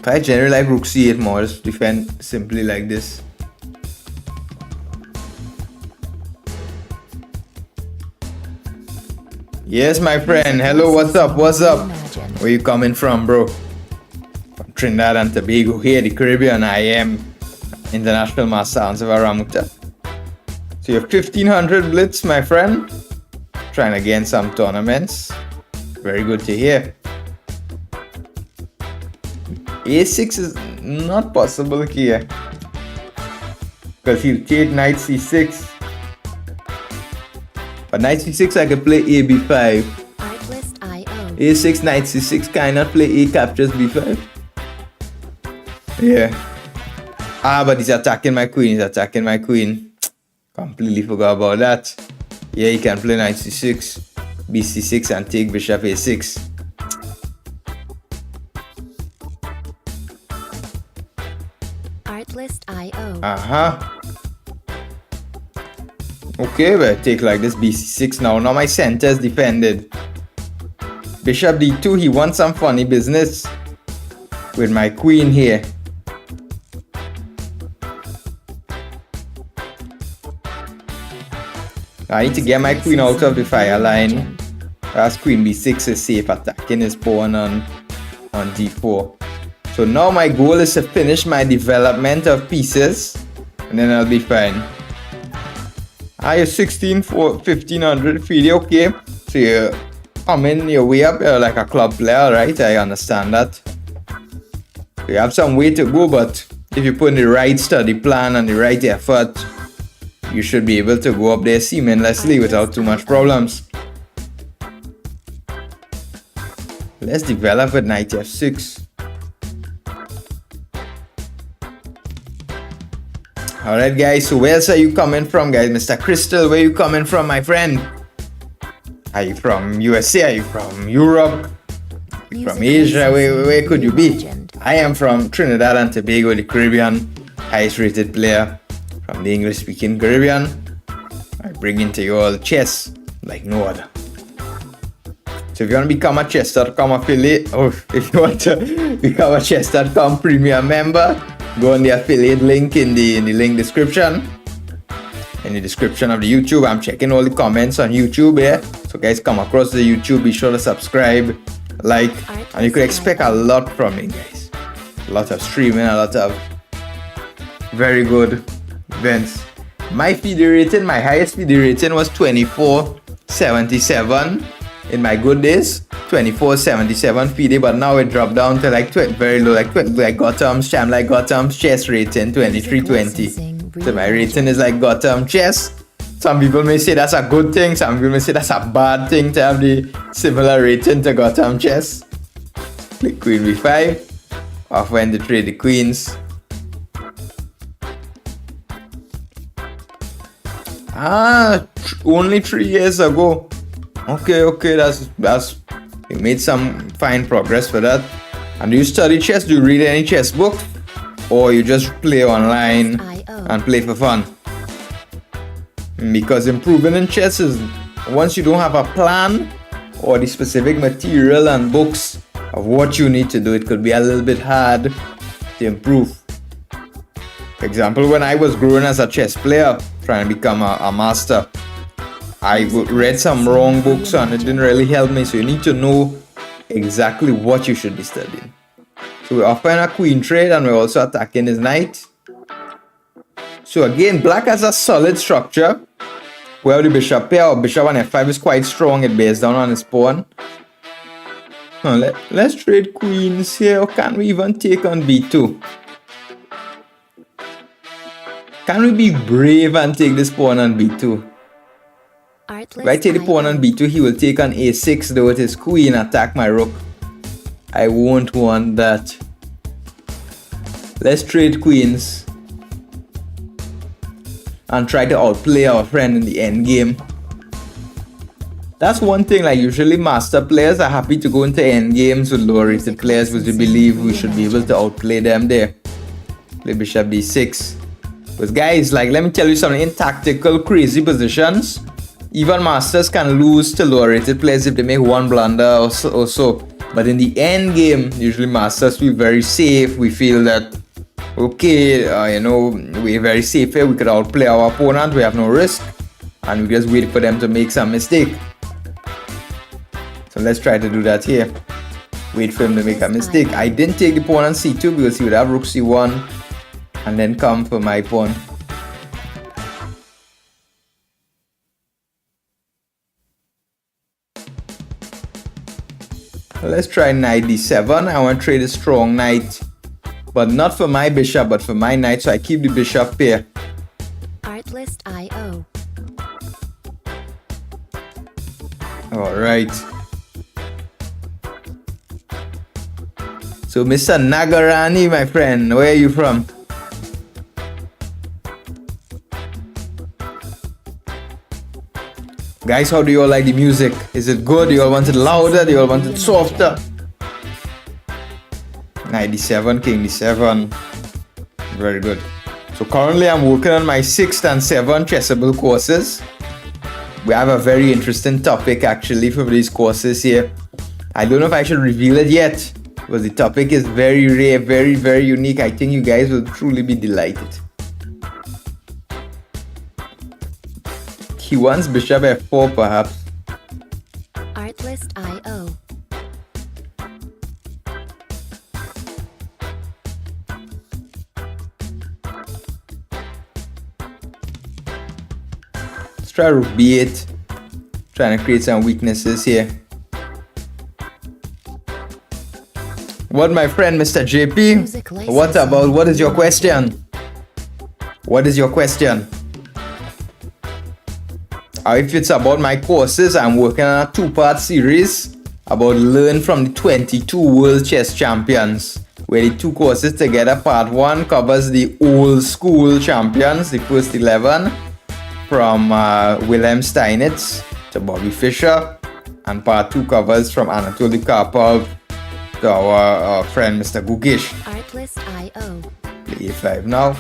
A: I generally like rook c8 more, just defend simply like this. Yes, my friend. Hello, what's up? What's up? Where you coming from, bro? From Trinidad and Tobago, here, the Caribbean. I am International Master Alan Safar Ramoutar. So you have 1500 blitz, my friend. Trying to gain some tournaments. Very good to hear. A6 is not possible here. Because he'll take knight c6. But knight c6 I can play a b5. A6, knight c6, cannot play a captures b5. Yeah. But he's attacking my queen, Completely forgot about that. Yeah, he can play knight c6, bc6 and take bishop a6. Okay, we'll take like this bc6 now. Now my center is defended. Bishop d2, he wants some funny business with my queen here. I need to get my queen out of the fire line. As queen b6 is safe, attacking his pawn on d4. So now my goal is to finish my development of pieces, and then I'll be fine. I have 1500 feed, okay? So you're coming your way up, you're like a club player, right? I understand that. You have some way to go, but if you put in the right study plan and the right effort, you should be able to go up there seamlessly without too much problems. Let's develop with knight f6. Alright guys, so where else are you coming from, guys? Mr. Crystal, where you coming from, my friend? Are you from USA? Are you from Europe? Are you from Asia? Where could you be? I am from Trinidad and Tobago, the Caribbean, highest rated player from the English speaking Caribbean. I bring into you all chess like no other. So if you want to become a chess.com affiliate, or if you want to become a chess.com premium member, go on the affiliate link in the link description. In the description of the YouTube. I'm checking all the comments on YouTube here. So guys, come across the YouTube, be sure to subscribe, like, and you could expect a lot from me, guys. A lot of streaming, a lot of very good events. My FIDE rating, my highest FIDE rating was 2477 in my good days. 2477 FIDE, but now it dropped down to like very low, like Gautam's Cham, like Gautam's chess rating, 2320. So my rating is like Gautam chess. Some people may say that's a good thing, some people may say that's a bad thing to have the similar rating to Gautam chess. Click queen b5, off when to trade the queens. Only 3 years ago. Okay, that's you made some fine progress for that. And do you study chess? Do you read any chess book? Or you just play online and play for fun? Because improving in chess is, once you don't have a plan or the specific material and books of what you need to do, it could be a little bit hard to improve. For example, when I was growing as a chess player, trying to become a master, I read some wrong books and it didn't really help me. So you need to know exactly what you should be studying. So we're offering a queen trade and we're also attacking his knight. So again, black has a solid structure where the bishop pair or bishop on f5 is quite strong. It bears down on his pawn. Let's trade queens here, or can we even take on b2? Can we be brave and take this pawn on b2? If I take the pawn on b2, he will take on a6 though with his queen, attack my rook. I won't want that. Let's trade queens and try to outplay our friend in the endgame. That's one thing, like usually master players are happy to go into endgames with lower rated players because we believe we should be able to outplay them there. Play bishop b6. But guys, like let me tell you something, in tactical crazy positions, even masters can lose to lower rated players if they make one blunder or so. But in the end game, usually masters feel very safe. We feel that, okay, we're very safe here. We could outplay our opponent. We have no risk. And we just wait for them to make some mistake. So let's try to do that here. Wait for him to make a mistake. I didn't take the pawn on c2 because he would have rook c1 and then come for my pawn. Let's try knight d7. I want to trade a strong knight, but not for my bishop, but for my knight. So I keep the bishop here.
B: Artlist.io.
A: All right. So Mr. Nagarani, my friend, where are you from? Guys, how do you all like the music? Is it good? Do you all want it louder? Do you all want it softer? Knight d7, king d7. Very good. So currently I'm working on my 6th and 7th chessable courses. We have a very interesting topic actually for these courses here. I don't know if I should reveal it yet, because the topic is very rare, very, very unique. I think you guys will truly be delighted. He wants bishop f4 perhaps.
B: Artlist.io.
A: Let's try rook b8. Trying to create some weaknesses here. What, my friend Mr. JP? What about? What is your question? What is your question? If it's about my courses, I'm working on a 2-part series about learn from the 22 world chess champions, where the 2 courses together, part 1 covers the old school champions, the first 11, from Wilhelm Steinitz to Bobby Fischer, and part 2 covers from Anatoly Karpov to our friend Mr. Gugish.
B: Artlist.io.
A: Play a5 now.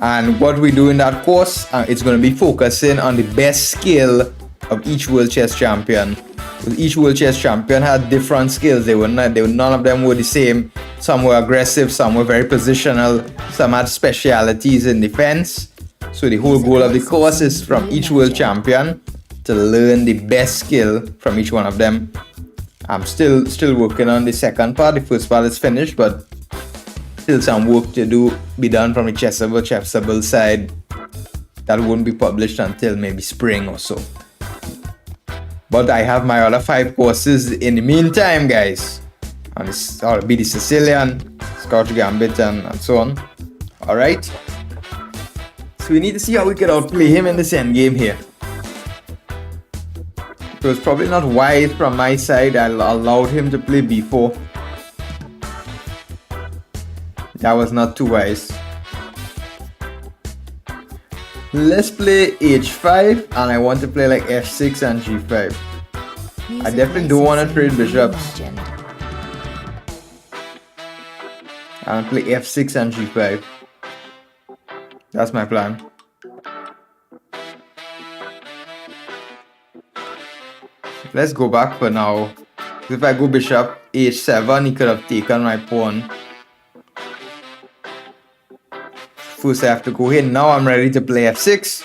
A: And what we do in that course, it's going to be focusing on the best skill of each world chess champion. Because each world chess champion had different skills. None of them were the same. Some were aggressive, some were very positional, some had specialities in defense. So the whole goal of the course is from each world champion to learn the best skill from each one of them. I'm still working on the second part. The first part is finished, but still some work to be done from the chessable side. That won't be published until maybe spring or so. But I have my other 5 courses in the meantime, guys. And this will be the Sicilian, Scotch Gambit, and so on. Alright. So we need to see how we can outplay him in this endgame here. It was probably not wise from my side. I allowed him to play b4. That was not too wise. Let's play h5, and I want to play like f6 and g5. I definitely don't want to trade bishops. I want to play f6 and g5. That's my plan. Let's go back for now. If I go bishop h7, he could have taken my pawn. First I have to go here. Now I'm ready to play f6.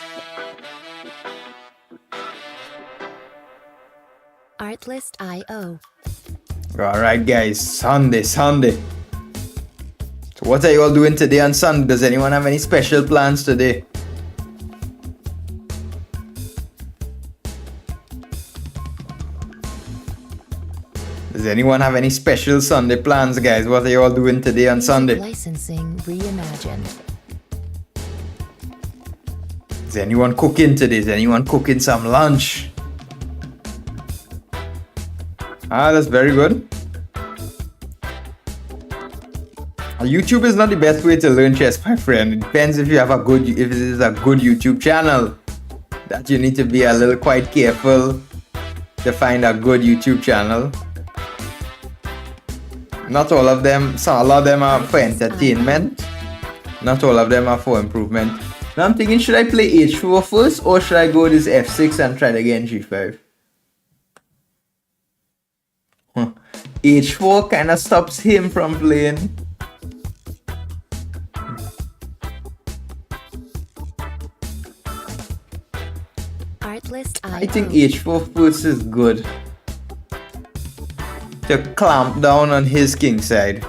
B: Artlist.io.
A: Alright guys, Sunday. So what are you all doing today on Sunday? Does anyone have any special plans today? Does anyone have any special Sunday plans, guys? What are you all doing today on Sunday?
B: Licensing reimagined.
A: Is anyone cooking today? Is anyone cooking some lunch? Ah, that's very good. YouTube is not the best way to learn chess, my friend. It depends if it is a good YouTube channel. That you need to be a little quite careful to find a good YouTube channel. Not all of them, so a lot of them are for entertainment. Not all of them are for improvement. Now I'm thinking, should I play h4 first, or should I go this f6 and try to get g5? h4 kind of stops him from playing. I think h4 first is good to clamp down on his king side.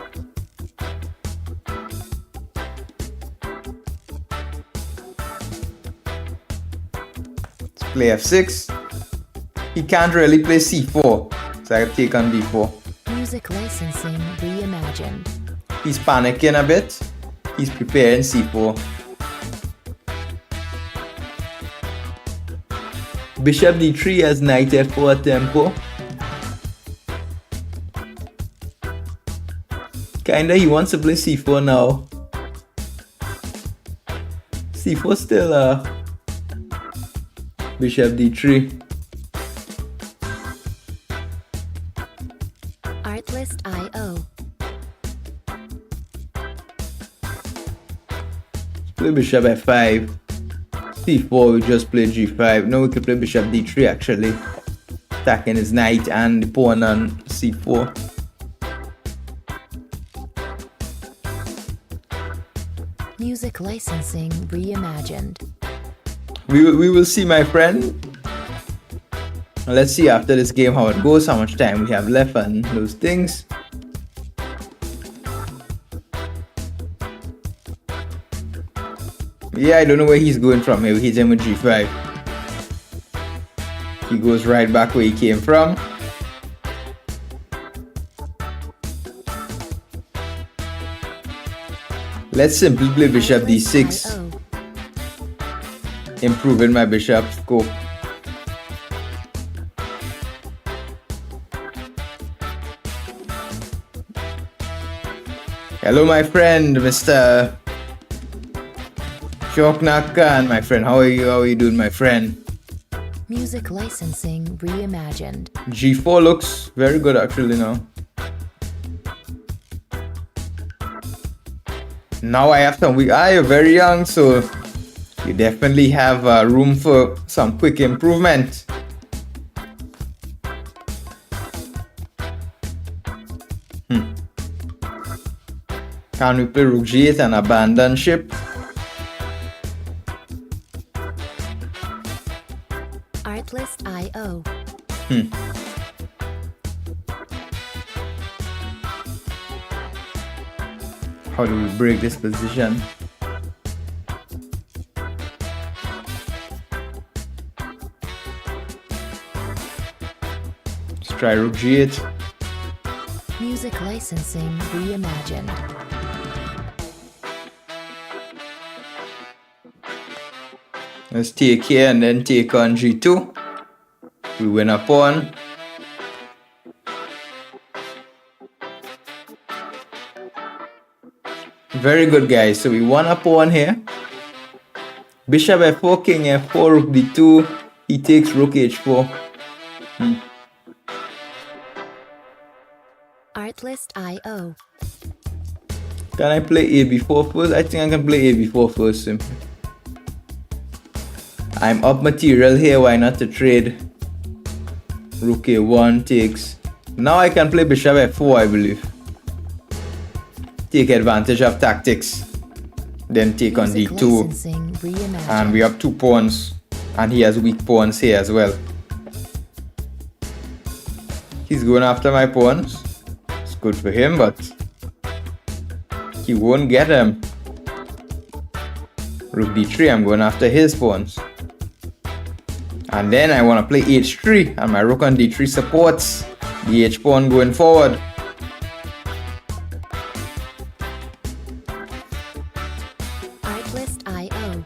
A: Let's play f6. He can't really play c4, so I take on d4.
B: Music licensing reimagined.
A: He's panicking a bit. He's preparing c4. Bishop d3 has knight f4 tempo. Kinda, he wants to play c4 now. c4 still bishop d3.
B: Artlist.io.
A: Play bishop f5. c4, we just play g5. Now we can play bishop d3 actually. Attacking his knight and the pawn on c4.
B: Music licensing reimagined.
A: We will see, my friend. Let's see after this game how it goes, how much time we have left and those things. Yeah, I don't know where he's going from here. He's in with g5. He goes right back where he came from. Let's simply play bishop d6. Improving my bishop scope. Hello, my friend, Mr. Shoknakan, my friend. How are you? How are you doing, my friend?
B: Music licensing reimagined.
A: g4 looks very good actually now. Now I have some weak. You're very young, so you definitely have room for some quick improvement. Can we play rook g8 and abandon ship?
B: Artlist.io.
A: How do we break this position? Let's try rook g8.
B: Music licensing reimagined.
A: Let's take here and then take on g2. We win a pawn. Very good, guys. So we won a pawn here. Bishop f4, king f4, rook d2. He takes rook h4.
B: Artlist.io.
A: Can I play a b4 first? I think I can play a b4 first simply. I'm up material here, why not to trade? Rook a1 takes. Now I can play bishop f4, I believe. Take advantage of tactics. Then take on d2. And we have 2 pawns. And he has weak pawns here as well. He's going after my pawns. It's good for him, but he won't get him. Rook d3, I'm going after his pawns. And then I want to play h3, and my rook on d3 supports The H pawn going forward.
B: Artlist.io.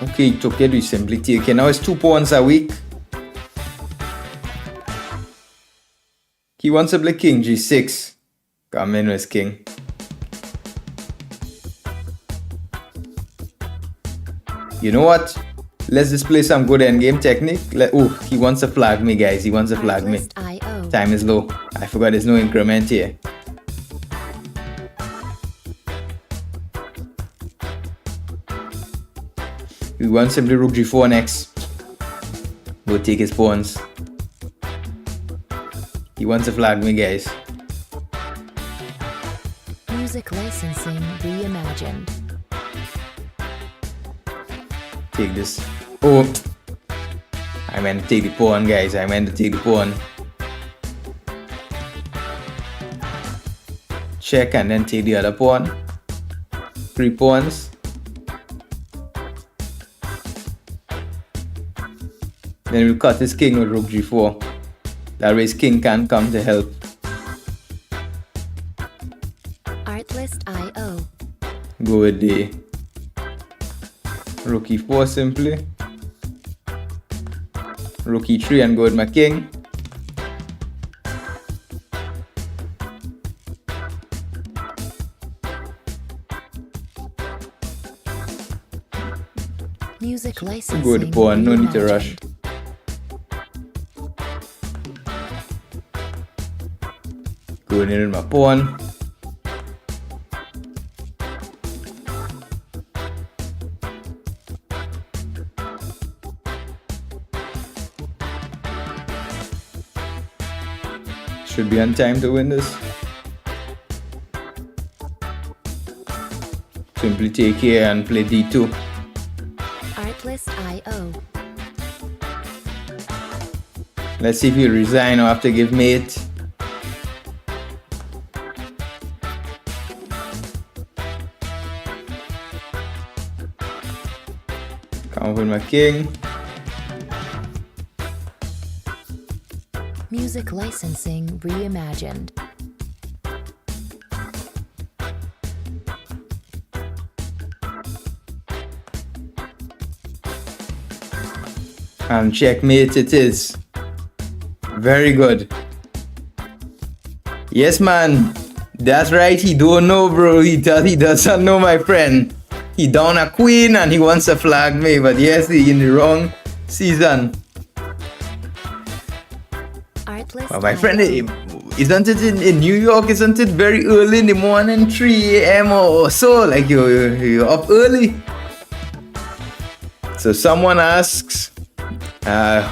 A: Okay, he took it. We simply take it. Now it's 2 pawns are weak. He wants to play king g6. Come in with king. You know what? Let's just play some good endgame technique. Oh, he wants to flag me, guys. He wants to flag me.
B: Artlist.io.
A: Time is low. I forgot there's no increment here. We want simply rook g4 next. Go take his pawns. He wants to flag me, guys.
B: Music licensing reimagined.
A: Take this. Oh, I meant to take the pawn, guys. I meant to take the pawn. Check and then take the other pawn. 3 pawns. Then we'll cut his king with rook g4. That way his king can't come to help.
B: Artlist.io.
A: Go with the rook e4 simply. Rook e3 and go with my king.
B: Music licensing
A: Go with the pawn, no need to rush.
B: reimagined.
A: Going in with my pawn. Should be on time to win this. Simply take here and play d2.
B: Artlist.io.
A: Let's see if he'll resign or have to give mate. Come with my king.
B: Music licensing reimagined.
A: And checkmate it is. Very good. Yes, man. That's right. He don't know, bro. He doesn't know, my friend. He down a queen and he wants to flag me. But yes, he in the wrong season.
B: Artlist.
A: Well, my friend, isn't it in New York? Isn't it very early in the morning, 3 a.m. or so? Like you're up early. So someone asks,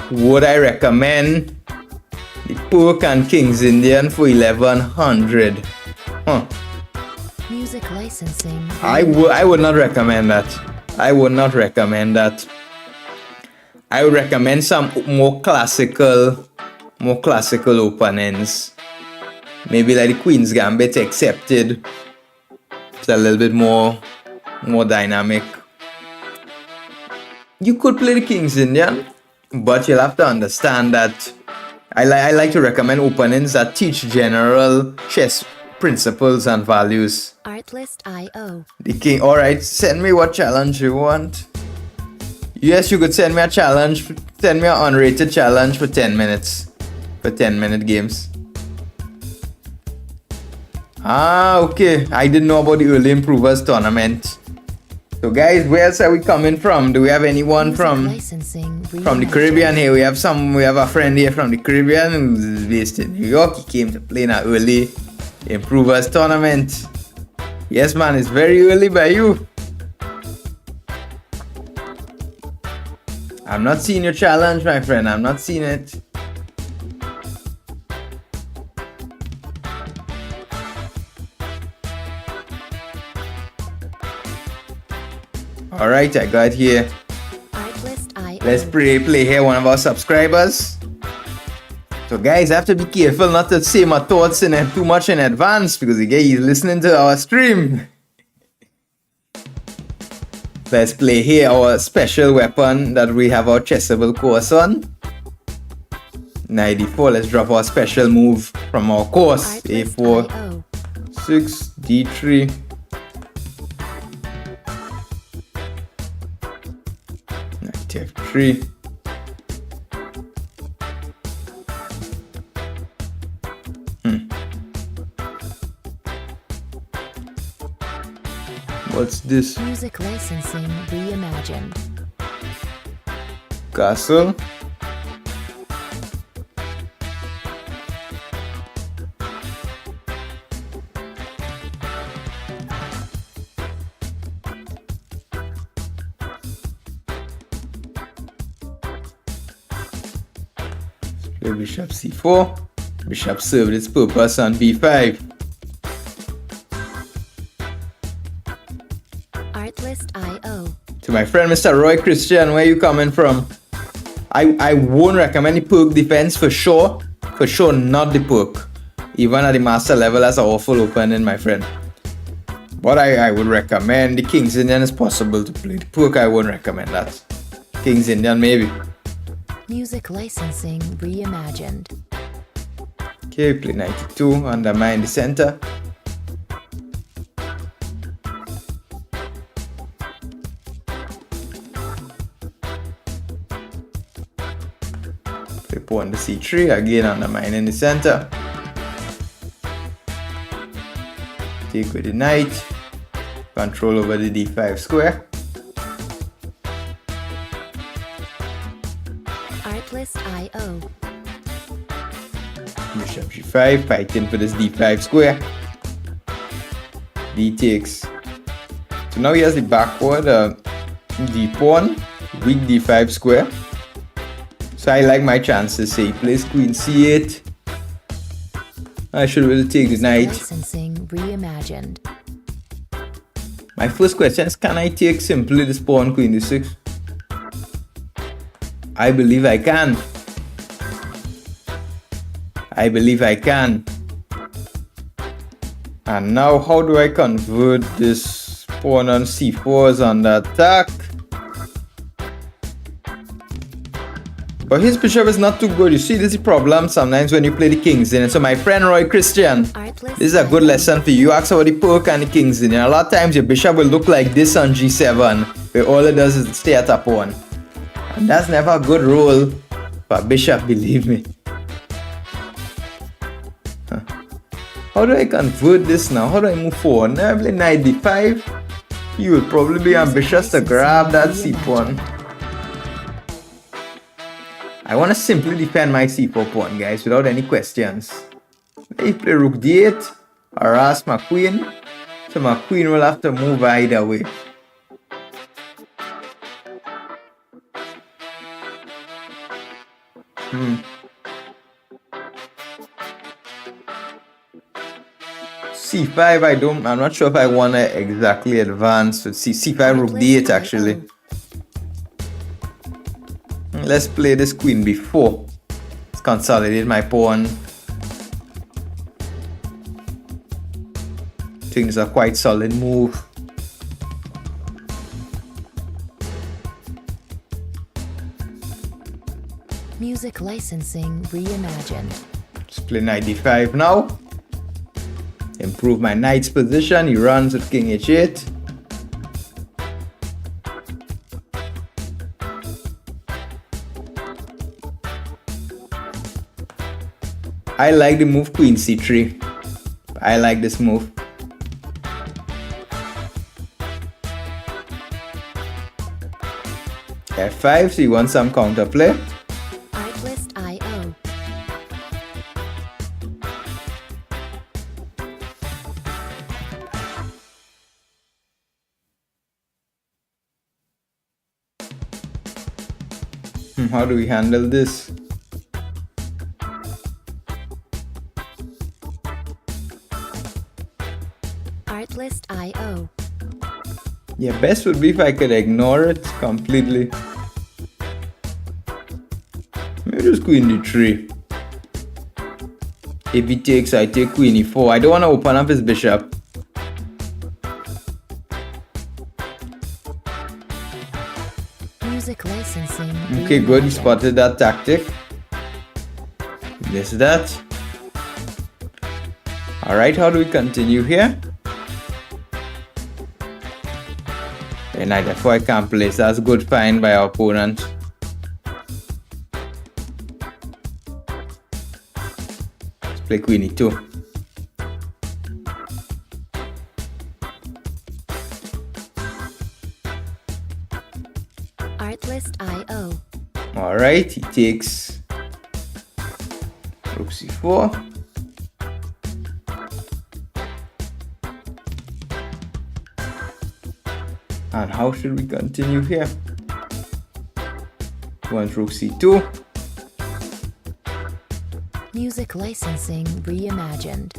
A: would I recommend the pork and King's Indian for 1100? Huh.
B: Music licensing.
A: I would not recommend that. I would not recommend that. I would recommend some more classical openings. Maybe like the Queen's Gambit accepted. It's a little bit more dynamic. You could play the King's Indian, but you'll have to understand that I like to recommend openings that teach general chess principles and values.
B: Artlist.io.
A: The king. Alright, send me what challenge you want. Yes, you could send me a challenge. Send me an unrated challenge for 10 minutes. For 10-minute games. Ah, okay. I didn't know about the early improvers tournament. So guys, where else are we coming from? Do we have anyone from the Caribbean here? We have a friend here from the Caribbean who's based in New York. He came to play in an early improvers tournament. Yes, man, it's very early by you. I'm not seeing your challenge, my friend. I'm not seeing it. Alright, I got here. Let's play here one of our subscribers. So guys, I have to be careful not to say my thoughts too much in advance because again, he's listening to our stream. Let's play here our special weapon that we have our chessable course on. Knight d4. Let's drop our special move from our course. a4,
B: Artlist.io.
A: 6, d3. Knight f3. What's this?
B: Music licensing reimagined.
A: Castle. Play bishop c4. Bishop served its purpose on b5.
B: Artlist.io.
A: To my friend Mr. Roy Christian, where you coming from? I won't recommend the perk defense for sure. For sure, not the perk. Even at the master level, that's an awful opening, my friend. But I would recommend the King's Indian is possible to play. The perk, I won't recommend that. King's Indian, maybe.
B: Music licensing reimagined.
A: Okay, play 92, undermine the center. Play pawn to c3, again undermining the center. Take with the knight. Control over the d5 square.
B: Artlist.io.
A: Bishop g5, fighting for this d5 square. D takes. So now he has the backward d pawn, weak d5 square. So I like my chances. Say he plays queen c8. I should really take the knight.
B: Licensing reimagined.
A: My first question is, can I take simply this pawn queen d6? I believe I can. I believe I can. And now how do I convert this pawn on c4 is under attack? But his bishop is not too good. You see, this is the problem sometimes when you play the kings in it. So my friend Roy Christian, this is a good lesson for you. Ask about the perk and the kings in it. A lot of times your bishop will look like this on g7, where all it does is stay at a pawn. And that's never a good role for a bishop, believe me. How do I convert this now? How do I move forward? Now I play knight d5. You will probably be ambitious to grab that c pawn. I want to simply defend my c4 pawn, guys, without any questions. If I play rook d8, harass my queen. So my queen will have to move either way. c5, I'm not sure if I want to exactly advance with c5 rook d8 actually. Let's play this queen b4. Let's consolidate my pawn. I think it's a quite solid move.
B: Music licensing reimagined.
A: Let's play knight d5 now. Improve my knight's position. He runs with king h8. I like the move queen c3. I like this move. f5, so you want some counterplay.
B: Artlist.io.
A: How do we handle this?
B: Artlist.io.
A: Yeah, best would be if I could ignore it completely. Maybe just queen d3. If he takes, I take queen e4. I don't want to open up his bishop.
B: Music licensing.
A: Okay, good. He spotted that tactic. missed that. Alright, how do we continue here? Knight f4 I can't place. That's good find by our opponent. Let's play queen e2.
B: Artlist.io.
A: Alright, he takes rook c4. And how should we continue here? One rook c2.
B: Music licensing reimagined.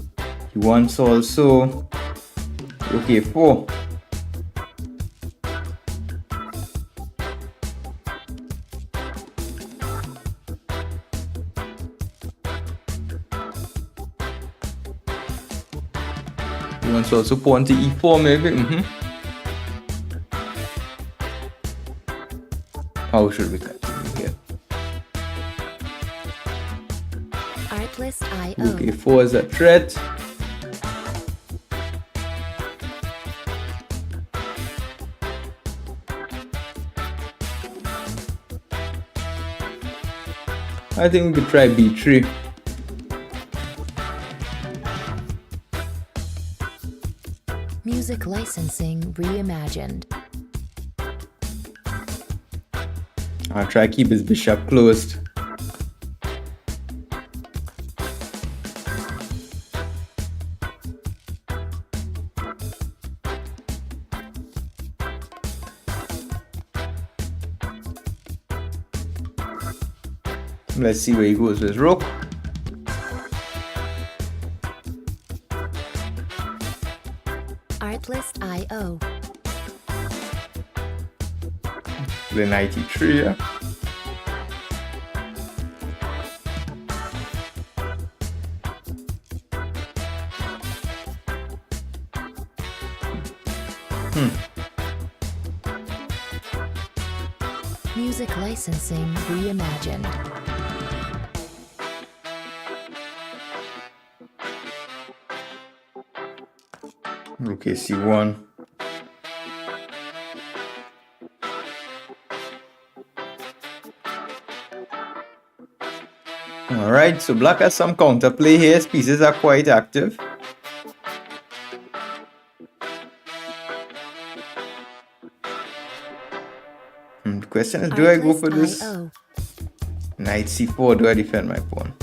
A: He wants also rook a4. He wants also pawn to e4 maybe. How should we continue here?
B: Artlist.io.
A: Rook a4 is a threat. I think we could try b3.
B: Music licensing reimagined.
A: I'll try to keep his bishop closed. Let's see where he goes with rook.
B: Artlist.io.
A: Play knight e3 here.
B: Music licensing reimagined.
A: Rook ac1. Alright, so black has some counterplay here. His pieces are quite active. The question is, do I go for this knight c4 or do I defend my pawn?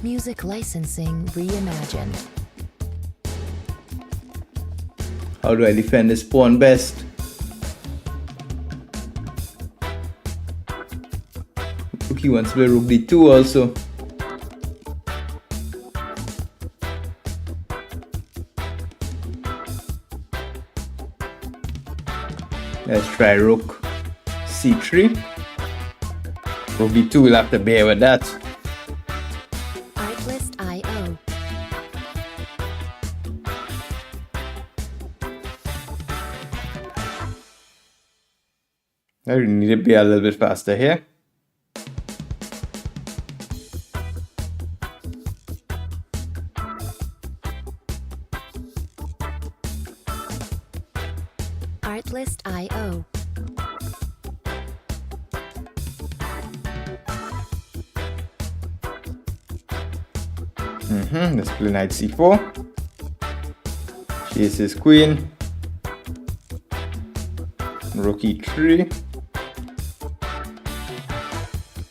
B: Music licensing reimagined.
A: How do I defend this pawn best? He wants to play rook d2 also. Let's try rook c3. Rook d2 will have to bear with that.
B: Artlist.io.
A: I really need to be a little bit faster here.
B: Artlist.io.
A: Let's play knight c4. Chases queen. Rook e3.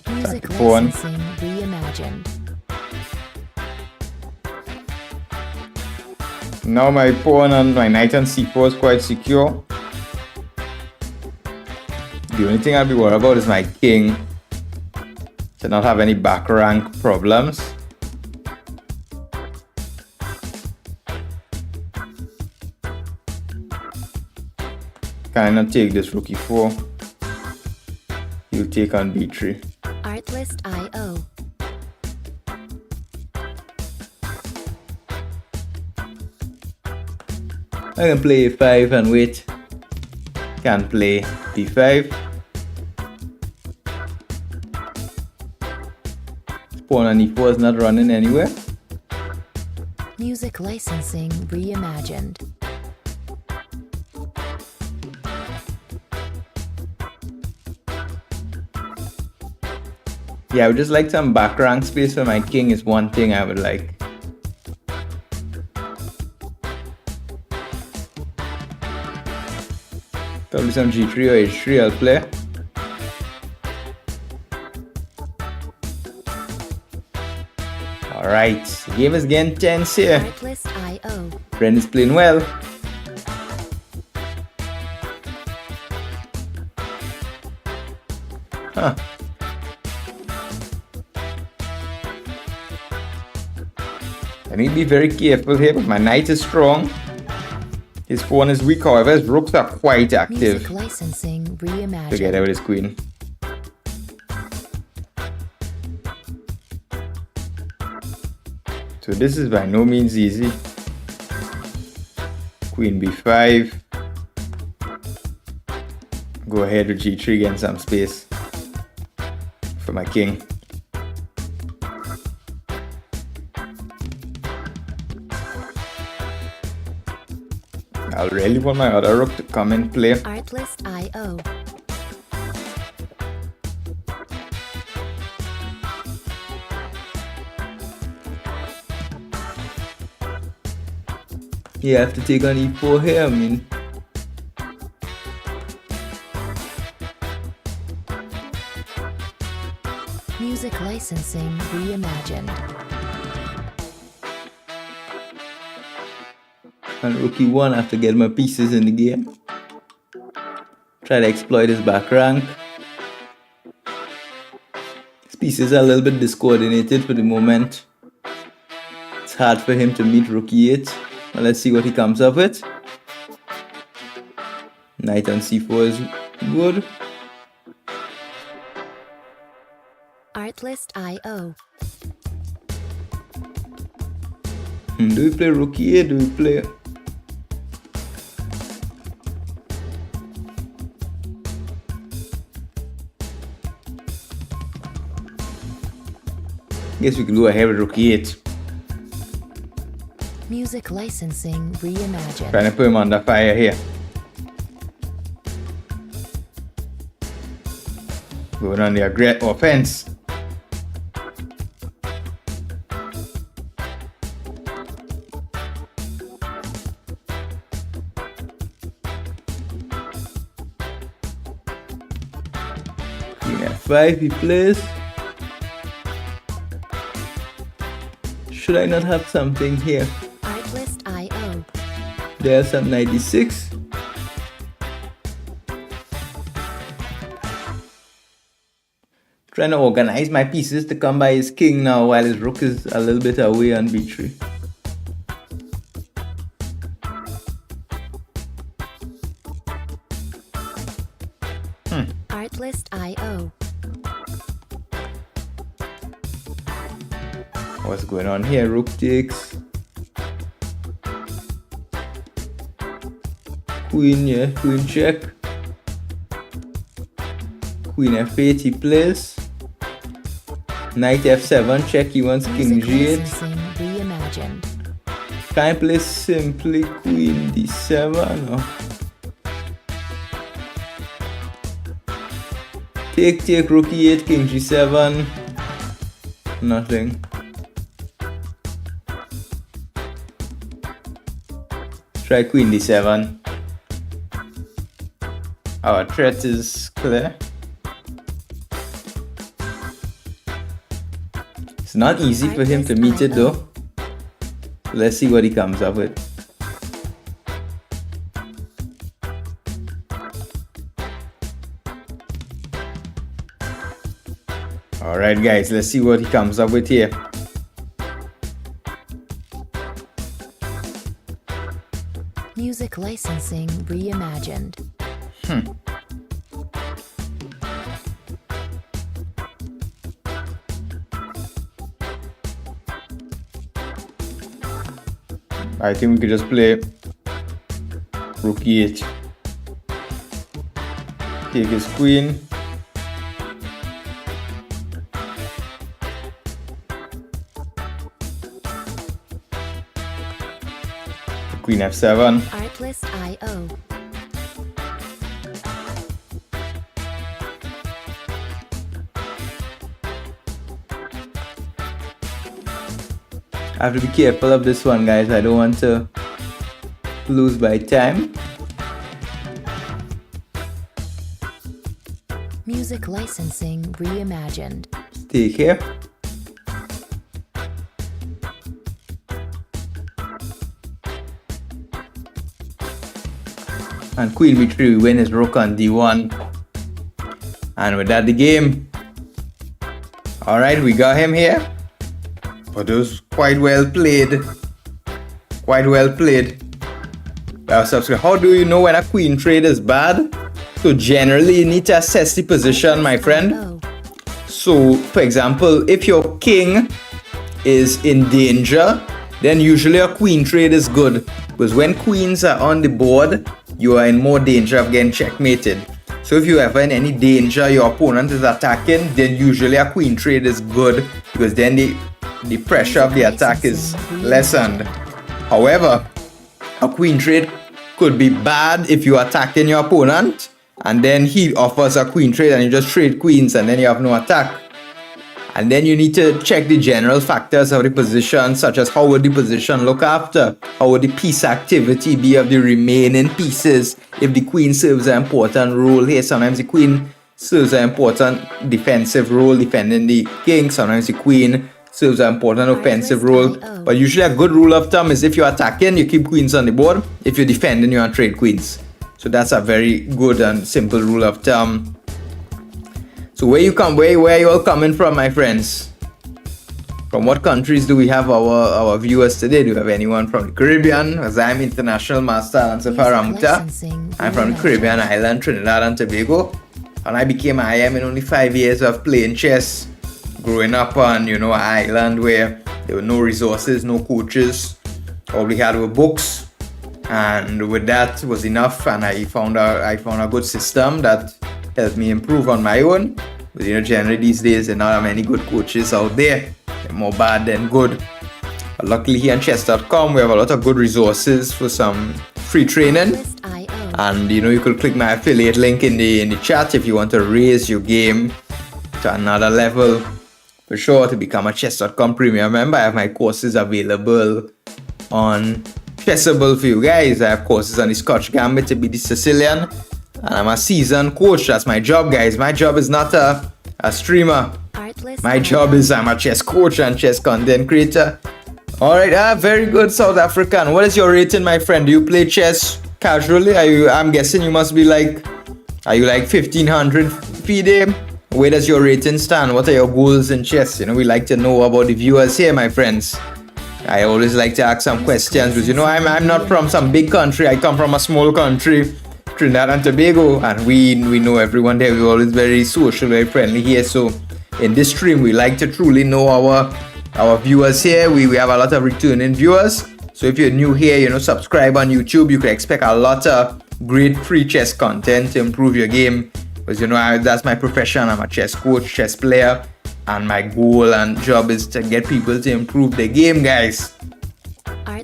B: Music
A: pawn.
B: licensing reimagined.
A: Now my pawn and my knight on c4 is quite secure. The only thing I'll be worried about is my king to not have any back rank problems. Can I not take this rook e4? He'll take on b3.
B: Artlist.io.
A: I can play a5 and wait. Can play b5. Pawn on e4 is not running anywhere.
B: Music licensing reimagined.
A: Yeah, I would just like some back rank space for my king is one thing I would like. Probably some g3 or h3 I'll play. Alright, the game is getting tense here.
B: Artlist IO.
A: Bren is playing well. Huh. I need to be very careful here, but my knight is strong. His pawn is weak, however, his rooks are quite active.
B: Music licensing reimagined.
A: Together with his queen. So this is by no means easy. Queen b5. Go ahead with g3, getting some space for my king. I really want my other rook to come and play.
B: Artlist IO.
A: You have to take on e4 here, I mean.
B: Music licensing reimagined.
A: And rook e1 have to get my pieces in the game. Try to exploit his back rank. His pieces are a little bit discoordinated for the moment. It's hard for him to meet rook e8. Well, let's see what he comes up with. Knight on c4 is good.
B: Artlist IO.
A: Do we play rook e8? Do we play... Guess we can go ahead with rook e8.
B: Music licensing reimagined.
A: Trying to put him under fire here. Going on the offense. Queen f5 he plays. Should I not have something here?
B: Artlist IO.
A: There's some 96. Trying to organize my pieces to come by his king now while his rook is a little bit away on b3.
B: Artlist IO.
A: What's going on here? Rook takes. Queen, yeah, queen check. Queen f8 he plays. Knight f7 check, he wants king
B: Music
A: g8.
B: licensing reimagined.
A: Can I play simply queen d7 or? Take rook e8, king g7. Nothing. Try queen d7. Our threat is clear. It's not easy for him to meet it though. Let's see what he comes up with. Alright guys, let's see what he comes up with here.
B: Music licensing reimagined.
A: I think we could just play Rook e8. Take his queen. Queen f7.
B: Artlist.io.
A: I have to be careful of this one, guys. I don't want to lose by time.
B: Music licensing reimagined.
A: Stay here. And queen b3, we win his rook on d1. And with that, the game. Alright, we got him here. But it was quite well played. Quite well played. Well, subscribe. How do you know when a queen trade is bad? So generally, you need to assess the position, my friend. So, for example, if your king is in danger, then usually a queen trade is good. Because when queens are on the board, you are in more danger of getting checkmated. So if you ever in any danger, your opponent is attacking, then usually a queen trade is good. Because then the pressure of the attack is lessened. However, a queen trade could be bad if you are attacking your opponent and then he offers a queen trade and you just trade queens and then you have no attack. And then you need to check the general factors of the position, such as how would the position look after? How would the piece activity be of the remaining pieces? If the queen serves an important role here, sometimes the queen serves an important defensive role, defending the king. Sometimes the queen serves an important offensive role. But usually a good rule of thumb is if you're attacking, you keep queens on the board. If you're defending, you trade queens. So that's a very good and simple rule of thumb. So where you all coming from, my friends? From what countries do we have our viewers today? Do we have anyone from the Caribbean? As I'm International Master Alan Safar Ramoutar. I'm from the Caribbean island, Trinidad and Tobago. And I became IM in only 5 years of playing chess. Growing up on, an island where there were no resources, no coaches. All we had were books. And with that was enough, and I found a good system that helped me improve on my own. But generally these days there are not many good coaches out there. They're more bad than good. But luckily here on chess.com we have a lot of good resources for some free training. And you could click my affiliate link in the chat if you want to raise your game to another level. For sure, to become a chess.com premium member, I have my courses available on Chessable for you guys. I have courses on the Scotch Gambit to be the Sicilian. And I'm a seasoned coach. That's my job, guys. My job is not a streamer. My job is I'm a chess coach and chess content creator. Alright, very good, South African. What is your rating, my friend? Do you play chess casually? I'm guessing you must be are you like 1500 FIDE? Where does your rating stand? What are your goals in chess? We like to know about the viewers here, my friends. I always like to ask some questions because I'm not from some big country. I come from a small country, Trinidad and Tobago, and we know everyone there. We're always very social, very friendly here. So in this stream, we like to truly know our viewers here. We have a lot of returning viewers. So if you're new here, subscribe on YouTube. You can expect a lot of great free chess content to improve your game. Because that's my profession. I'm a chess coach, chess player, and my goal and job is to get people to improve their game, guys.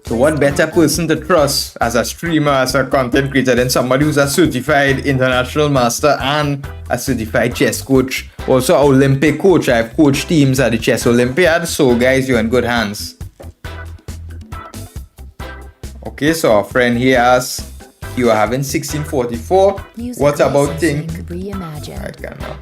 A: So what better person to trust as a streamer, as a content creator than somebody who's a certified international master and a certified chess coach, also an Olympic coach. I've coached teams at the Chess Olympiad, so guys, you're in good hands. Okay, so our friend here asks, you are having 1644. What about think? I cannot.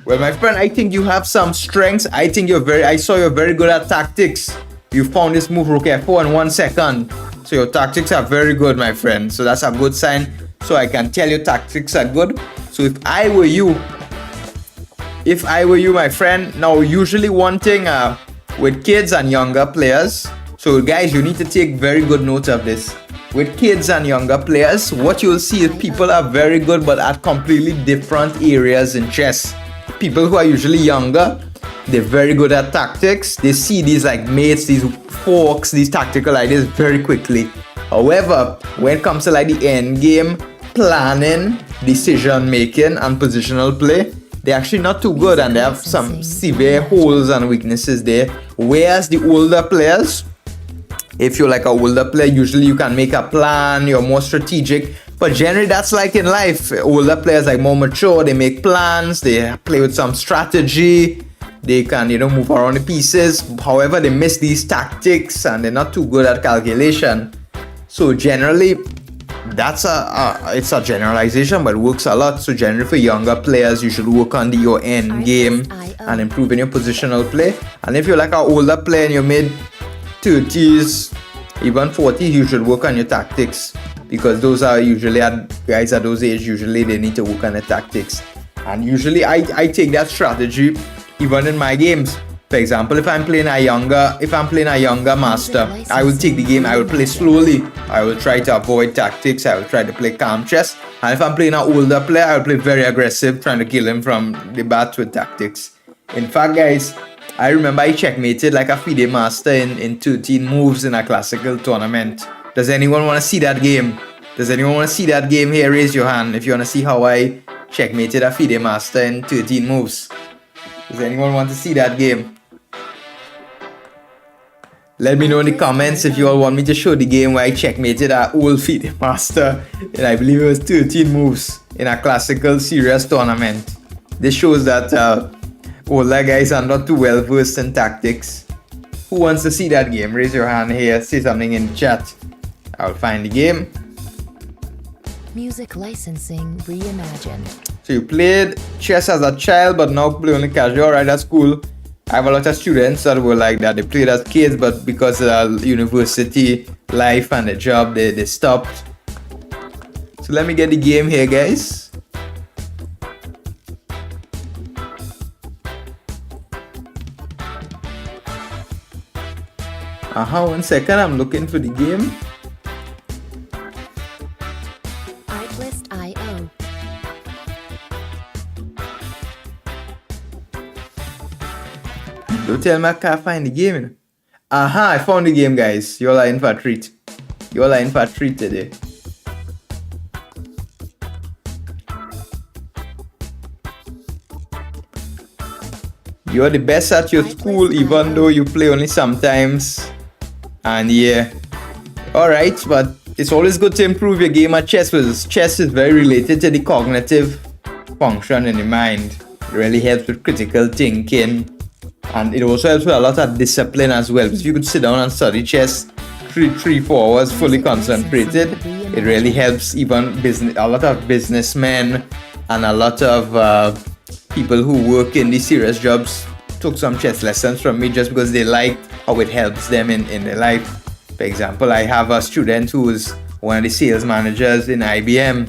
A: Well, my friend, I think you have some strengths. I think I saw you're very good at tactics. You found this move rook f4 in 1 second. So your tactics are very good, my friend. So that's a good sign. So I can tell your tactics are good. So if I were you, my friend, now usually one thing with kids and younger players. So guys, you need to take very good note of this. With kids and younger players, what you'll see is people are very good but at completely different areas in chess. People who are usually younger, they're very good at tactics. They see these mates, these forks, these tactical ideas very quickly. However, when it comes to like the end game, planning, decision making, and positional play, they're actually not too good, and they have some severe holes and weaknesses there. Whereas the older players, if you're like an older player, usually you can make a plan, you're more strategic. But generally, that's like in life. Older players like more mature, they make plans, they play with some strategy, they can, move around the pieces. However, they miss these tactics and they're not too good at calculation. So generally, that's it's a generalization, but it works a lot. So generally for younger players, you should work on your end game and improving your positional play. And if you're like an older player in your mid 30s, even 40s, you should work on your tactics, because those are usually guys at those age, usually they need to work on the tactics. And usually I take that strategy even in my games. For example, if I'm playing a younger master, I will take the game, I will play slowly, I will try to avoid tactics, I will try to play calm chess. And if I'm playing an older player, I will play very aggressive, trying to kill him from the bat with tactics. In fact, guys, I remember I checkmated like a FIDE master in 13 moves in a classical tournament. Does anyone want to see that game? Does anyone want to see that game? Here, raise your hand if you want to see how I checkmated a FIDE master in 13 moves. Does anyone want to see that game? Let me know in the comments if you all want me to show the game where I checkmated an old FIDE master, and I believe it was 13 moves in a classical serious tournament. This shows that older guys are not too well versed in tactics. Who wants to see that game? Raise your hand here, say something in the chat. I'll find the game.
B: Music licensing reimagined.
A: So you played chess as a child, but now play only casual, right? That's cool. I have a lot of students that were like that. They played as kids, but because of the university life and the job, they stopped. So let me get the game here, guys. One second, I'm looking for the game.
B: Artlist.io.
A: Don't tell me I can't find the game. I found the game, guys. You all are in for a treat. You all are in for a treat today. You're the best at your school, even though you play only sometimes. And yeah, alright, but it's always good to improve your game at chess, because chess is very related to the cognitive function in the mind. It really helps with critical thinking, and it also helps with a lot of discipline as well. Because if you could sit down and study chess 3-4 hours fully concentrated, it really helps even a lot of businessmen and a lot of people who work in these serious jobs took some chess lessons from me just because they liked how it helps them in their life. For example, I have a student who is one of the sales managers in IBM,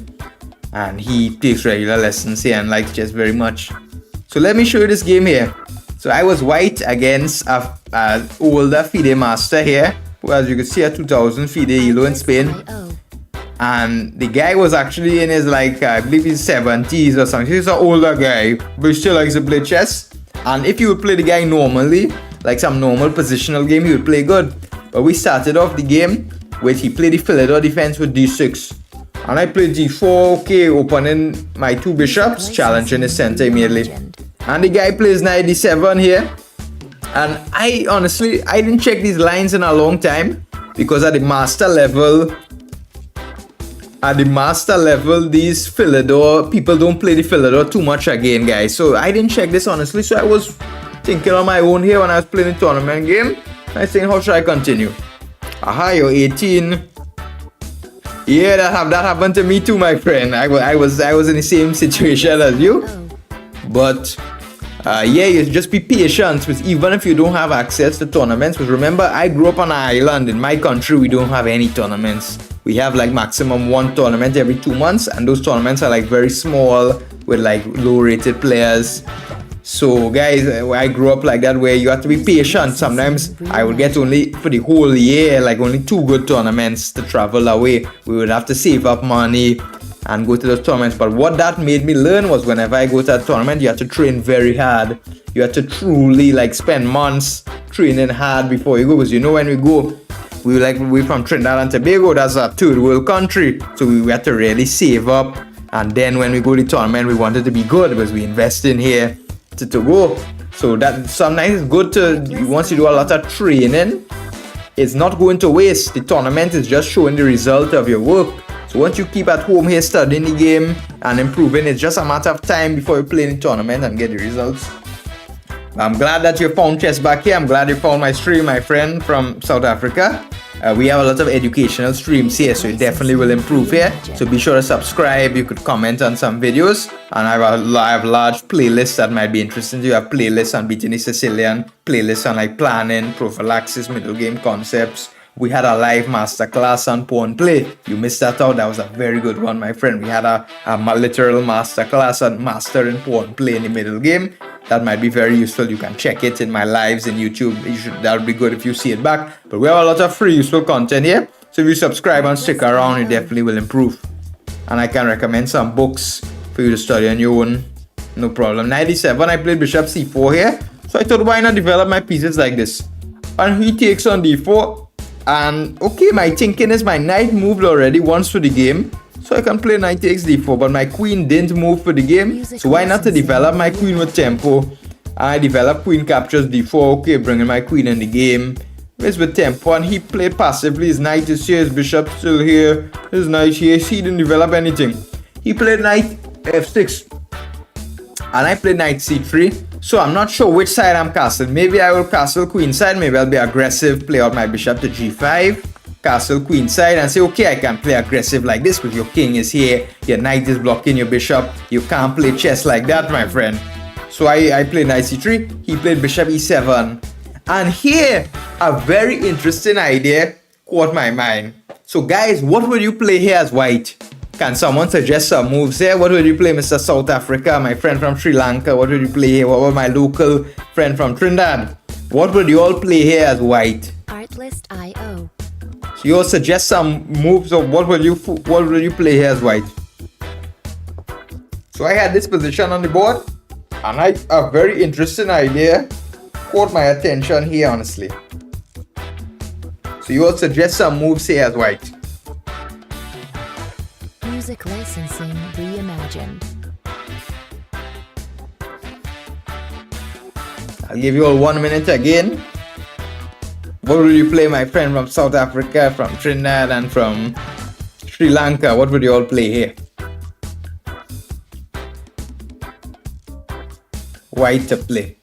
A: and he takes regular lessons here and likes chess very much. So let me show you this game here. So I was white against a older FIDE master here, who, as you can see, a 2000 FIDE Elo in Spain. And the guy was actually in his I believe his 70s or something. He's an older guy, but he still likes to play chess. And if you would play the guy normally, like some normal positional game, he would play good. But we started off the game with he played the Philidor defense with d6. And I played d4, okay, opening my two bishops, challenging his center immediately. And the guy plays knight d7 here. And I honestly, I didn't check these lines in a long time, because at the master level, these Philidor, people don't play the Philidor too much again, guys. So I didn't check this honestly. So I was thinking on my own here when I was playing the tournament game. I was thinking, how should I continue? You're 18. Yeah, that happened to me too, my friend. I was in the same situation as you. But you just be patient, because even if you don't have access to tournaments, because remember, I grew up on an island. In my country, we don't have any tournaments. We have maximum one tournament every 2 months, and those tournaments are very small with low rated players. So guys, I grew up like that, where you have to be patient. Sometimes I would get only for the whole year only 2 good tournaments to travel away. We would have to save up money and go to those tournaments. But what that made me learn was, whenever I go to a tournament, you have to train very hard. You have to truly spend months training hard before you go, because when we go, we're from Trinidad and Tobago. That's a third world country, so we had to really save up. And then when we go to the tournament, we wanted to be good because we invest in here to go. So that sometimes it's good to, once you do a lot of training, it's not going to waste. The tournament is just showing the result of your work. So once you keep at home here studying the game and improving, it's just a matter of time before you play in the tournament and get the results. I'm glad that you found chess back here. I'm glad you found my stream, my friend from South Africa. We have a lot of educational streams here, so it definitely will improve here. So be sure to subscribe. You could comment on some videos, and I have large playlists that might be interesting to you. I have playlists on beating the Sicilian, playlists on like planning, prophylaxis, middle game concepts. We had a live masterclass on pawn play. You missed that out. That was a very good one, my friend. We had a literal masterclass on mastering pawn play in the middle game. That might be very useful. You can check it in my lives in YouTube. That would be good if you see it back. But we have a lot of free useful content here. So if you subscribe and stick around, it definitely will improve. And I can recommend some books for you to study on your own. No problem. 97, I played bishop c4 here. So I thought, why not develop my pieces like this? And he takes on d4. And okay, my thinking is my knight moved already once for the game. So I can play knight takes d4, but my queen didn't move for the game. So why not to develop my queen with tempo? I develop queen captures d4. Okay, bringing my queen in the game. It's with tempo, and he played passively. His knight is here, his bishop still here, his knight here. He didn't develop anything. He played knight f6, and I played knight c3. So I'm not sure which side I'm castling. Maybe I will castle queen side. Maybe I'll be aggressive, play out my bishop to g5. Castle queen side and say, okay, I can play aggressive like this because your king is here, your knight is blocking your bishop. You can't play chess like that, my friend. So I played knight c3, he played bishop e7. And here, a very interesting idea caught my mind. So guys, what would you play here as white? Can someone suggest some moves here? What would you play, Mr. South Africa, my friend from Sri Lanka? What would you play here? What about my local friend from Trinidad? What would you all play here as white?
B: Artlist.io.
A: So you all suggest some moves of what will you play here as white. So I had this position on the board, and a very interesting idea caught my attention here, honestly. So you all suggest some moves here as white.
B: Music licensing reimagined.
A: I'll give you all 1 minute again. What would you play, my friend from South Africa, from Trinidad, and from Sri Lanka? What would you all play here? White to play.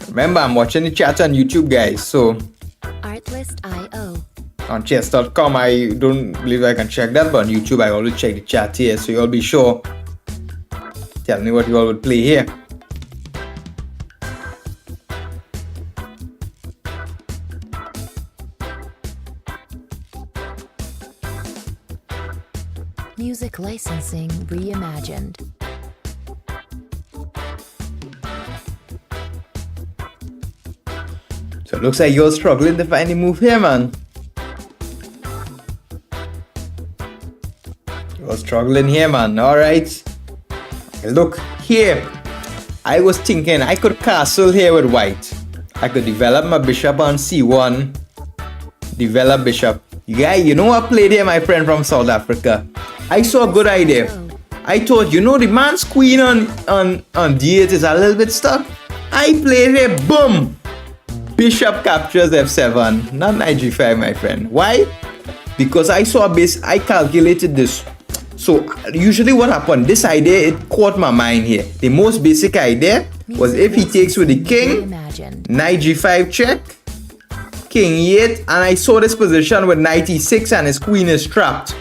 A: Remember, I'm watching the chat on YouTube, guys. So
B: Artlist.io.
A: on chess.com, I don't believe I can check that, but on YouTube, I always check the chat here. So you'll be sure. Tell me what you all would play here.
B: Music licensing reimagined.
A: So it looks like you're struggling to find a move here, man. You're struggling here, man. Alright. Look here. I was thinking I could castle here with white. I could develop my bishop on c1. Develop bishop. Yeah, you know what I played here, my friend from South Africa? I saw a good idea. I thought, you know, the man's queen on d8 is a little bit stuck. I played here, boom! Bishop captures f7, not knight g5, my friend. Why? Because I saw a base, I calculated this. So usually what happened, this idea, it caught my mind here. The most basic idea was if he takes with the king, knight g5 check, king e8, and I saw this position with knight e6 and his queen is trapped.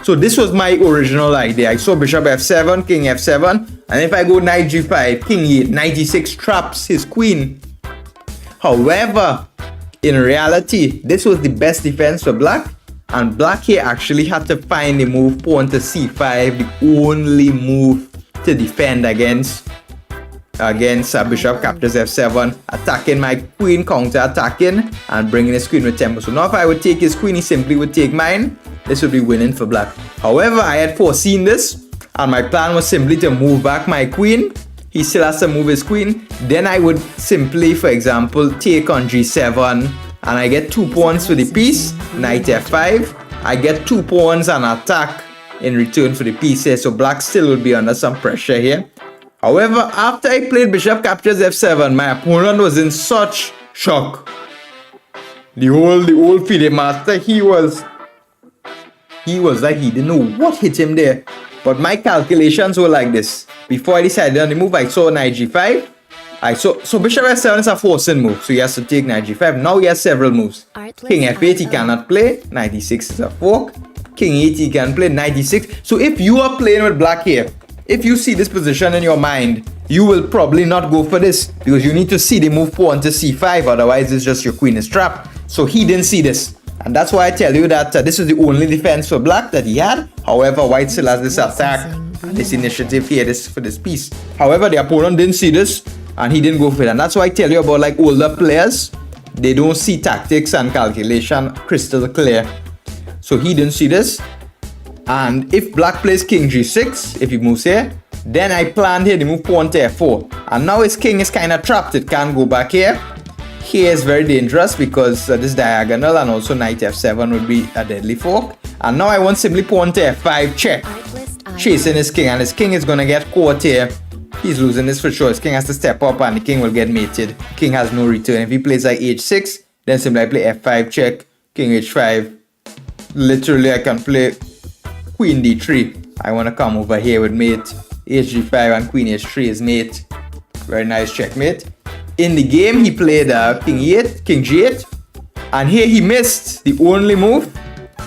A: So this was my original idea. I saw bishop f7, king f7, and if I go knight g5, king e8, knight e6 traps his queen. However, in reality, this was the best defense for black, and black here actually had to find the move pawn to c5, the only move to defend against bishop captures f7, attacking my queen, counter attacking, and bringing his queen with tempo. So now if I would take his queen, he simply would take mine. This would be winning for black. However, I had foreseen this, and my plan was simply to move back my queen he still has to move his queen. Then I would simply, for example, take on g7, and I get 2 pawns for the piece. Knight f5. I get 2 pawns and attack in return for the piece here. So black still will be under some pressure here. However, after I played bishop captures f7, my opponent was in such shock. The old FIDE master, he was like he didn't know what hit him there. But my calculations were like this. Before I decided on the move, I saw knight g5. So bishop f7 is a forcing move, so he has to take knight g5. Now he has several moves. King f8 he cannot play. Knight e6 is a fork. King e8 he can play. Knight e6. So if you are playing with black here, if you see this position in your mind, you will probably not go for this, because you need to see the move pawn to c5, otherwise it's just your queen is trapped. So he didn't see this, and that's why I tell you that this is the only defense for black that he had. However, white still has this attack and this initiative here, for this piece. However, the opponent didn't see this and he didn't go for it, and that's why I tell you about like older players. They don't see tactics and calculation crystal clear. So he didn't see this. And if black plays king g6, if he moves here, then I planned here to move pawn to f4. And now his king is kind of trapped. It can't go back here. Here is very dangerous because this diagonal, and also knight f7 would be a deadly fork. And now I want simply pawn to f5 check, chasing his king. And his king is going to get caught here. He's losing this for sure. His king has to step up and the king will get mated. King has no return. If he plays like h6, then simply I play f5 check, king h5. Literally I can play queen d3. I want to come over here with mate. Hg5 and queen h3 is mate. Very nice checkmate. In the game he played king e8, king g8, and here he missed the only move,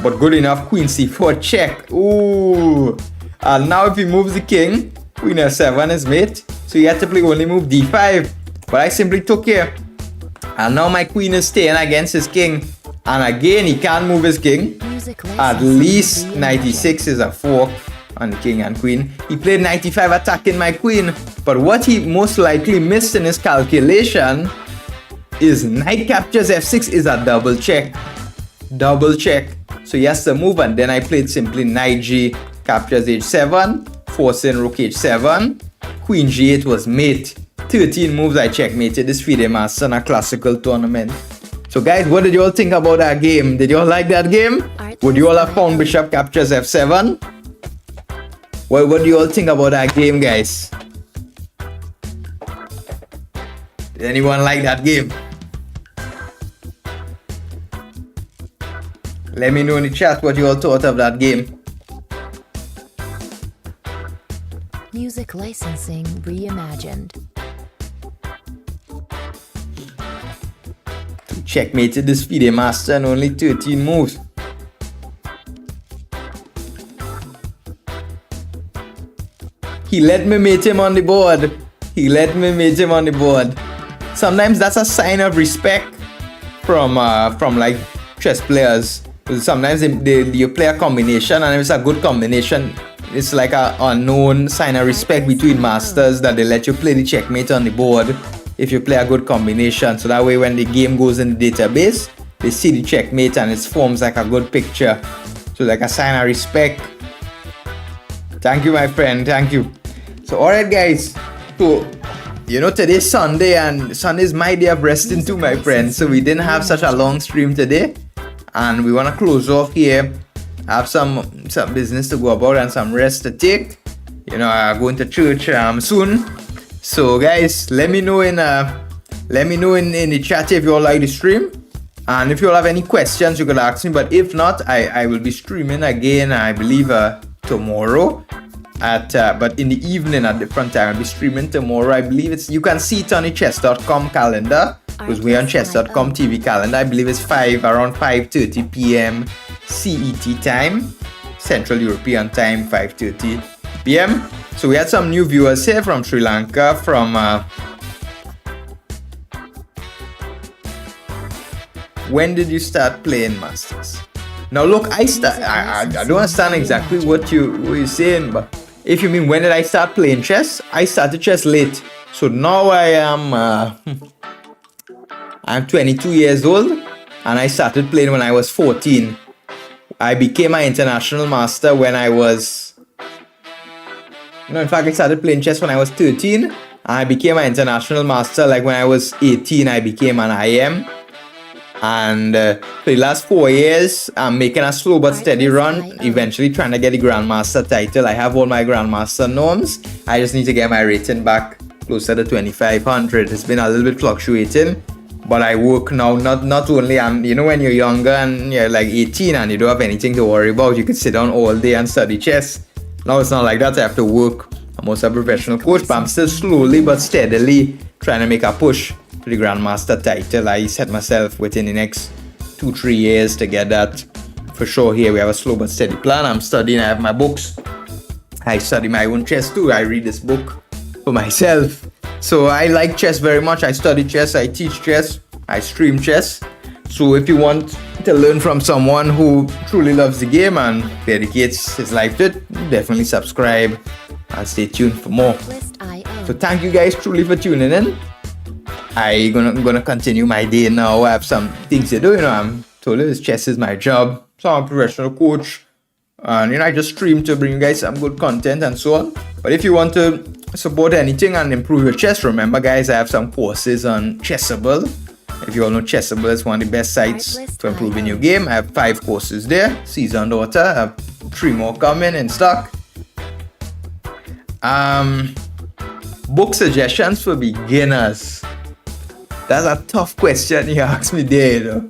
A: but good enough. Queen c4 check. Ooh. And now if he moves the king, queen f7 is mate, so he had to play only move d5, but I simply took here, and now my queen is staying against his king, and again he can't move his king. At least knight e6 is a fork on the king and queen. He played knight e5 attacking my queen, but what he most likely missed in his calculation is knight captures f6 is a double check. Double check. So he has to move, and then I played simply knight g captures h7, forcing rook h7, queen g8 was mate. 13 moves I checkmated this FIDE master in a classical tournament. So guys, what did you all think about that game? Did you all like that game? Would you all have found bishop captures f7? What do you all think about that game, guys? Did anyone like that game? Let me know in the chat what you all thought of that game.
B: Music licensing reimagined.
A: Checkmated this FIDE master in only 13 moves. He let me mate him on the board. He let me mate him on the board. Sometimes that's a sign of respect from like chess players. Sometimes you play a combination, and if it's a good combination, it's like a unknown sign of respect between masters that they let you play the checkmate on the board if you play a good combination. So that way when the game goes in the database, they see the checkmate and it forms like a good picture. So like a sign of respect. Thank you, my friend. Thank you. So alright guys, so you know today's Sunday, and Sunday is my day of resting too, my friends. So we didn't have such a long stream today, and we want to close off here. Have some business to go about and some rest to take. You know, I'm going to church soon. So guys, let me know in the chat if you all like the stream, and if you all have any questions you could ask me. But if not, I will be streaming again, I believe tomorrow but in the evening at different time. I'll be streaming tomorrow. I believe you can see it on the chess.com calendar, because we're on chess.com TV calendar. I believe it's around 5:30 p.m. CET time, Central European time, 5:30 p.m. So we had some new viewers here from Sri Lanka, from when did you start playing Masters? Now look, I don't understand exactly what you're saying, but if you mean when did I start playing chess, I started chess late. So now I am I'm 22 years old, and I started playing when I was 14. I became an international master when I was... No, in fact, I started playing chess when I was 13, I became an international master. Like when I was 18, I became an IM. And for the last 4 years, I'm making a slow but steady run, eventually trying to get the Grandmaster title. I have all my Grandmaster norms. I just need to get my rating back closer to 2500. It's been a little bit fluctuating, but I work now. Not only, you know, when you're younger and you're like 18 and you don't have anything to worry about, you can sit down all day and study chess. Now it's not like that. I have to work. I'm also a professional coach, but I'm still slowly but steadily trying to make a push to the Grandmaster title. I set myself within the next 2-3 years to get that for sure. Here we have a slow but steady plan. I'm studying. I have my books. I study my own chess too. I read this book for myself. So I like chess very much. I study chess. I teach chess. I stream chess. So if you want to learn from someone who truly loves the game and dedicates his life to it, definitely subscribe and stay tuned for more. So thank you guys truly for tuning in. I'm gonna continue my day now. I have some things to do. You know, I'm told you this chess is my job. So I'm a professional coach, and you know, I just stream to bring you guys some good content and so on. But if you want to support anything and improve your chess, remember guys, I have some courses on Chessable. If you all know, Chessable is one of the best sites to improve in your game. I have 5 courses there, seasoned author. I have 3 more coming in stock. Book suggestions for beginners. That's a tough question you asked me there, you know.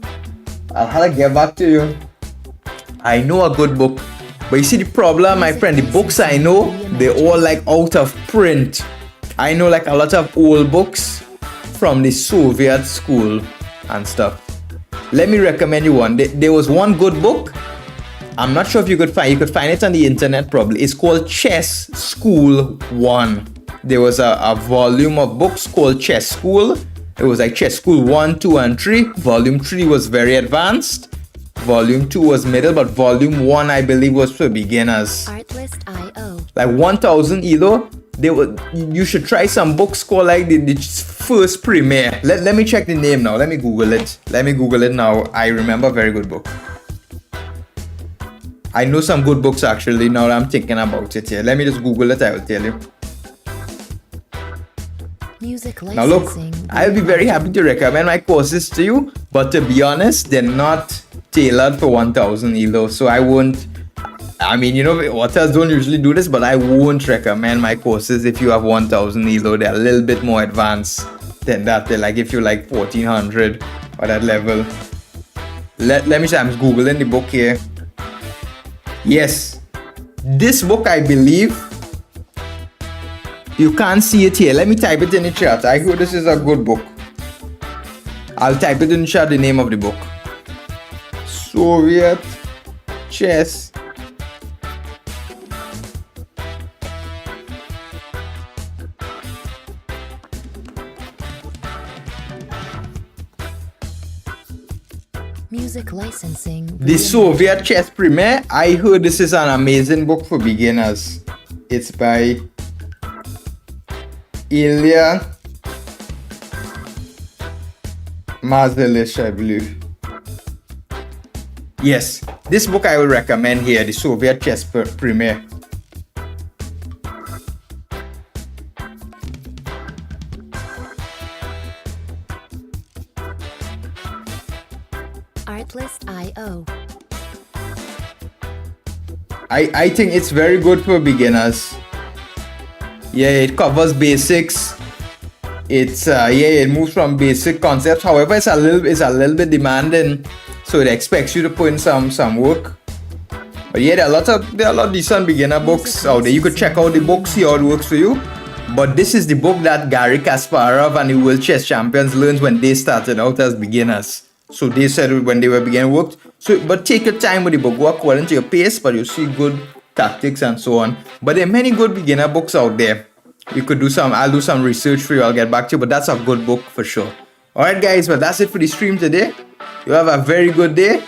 A: I'll have to get back to you. I know a good book, but you see the problem, my friend, the books I know, they're all like out of print. I know like a lot of old books from the Soviet school and stuff. Let me recommend you one. There was one good book. I'm not sure if you could find it on the internet probably. It's called Chess School 1. There was a volume of books called Chess School. It was like Chess School 1, 2, and 3. Volume 3 was very advanced. Volume 2 was middle, but Volume 1, I believe, was for beginners.
B: Artlist.io.
A: Like 1000 ELO. You should try some books called like the first premiere. Let me check the name now. Let me Google it. Now. I remember a very good book. I know some good books actually now that I'm thinking about it here. Let me just Google it, I will tell you. Now look, I'll be very happy to recommend my courses to you, but to be honest, they're not tailored for 1000 ELO, so I won't, I mean, you know, authors don't usually do this, but I won't recommend my courses if you have 1000 ELO. They're a little bit more advanced than that. They're like if you're like 1400 or that level. Let me say, I'm Googling the book here. Yes, this book, I believe, you can't see it here. Let me type it in the chat. I hope this is a good book. I'll type it in the chat, the name of the book. Soviet Chess.
B: Music licensing.
A: The Soviet Chess Premier. I heard this is an amazing book for beginners. It's by Ilya Mazalish, I believe. Yes, this book I will recommend here, the Soviet Chess Premier.
B: Artlist.io.
A: I think it's very good for beginners. Yeah, it covers basics. It's it moves from basic concepts. However, it's a little bit demanding, so it expects you to put in some work. But yeah, there are a lot of decent beginner books out there. You could check out the book, see how it works for you. But this is the book that Garry Kasparov and the world chess champions learned when they started out as beginners. So they said when they were beginning worked. But take your time with the book, go according to your pace, but you'll see good tactics and so on. But there are many good beginner books out there. You could do I'll do some research for you, I'll get back to you, but that's a good book for sure. Alright guys, but that's it for the stream today. You have a very good day.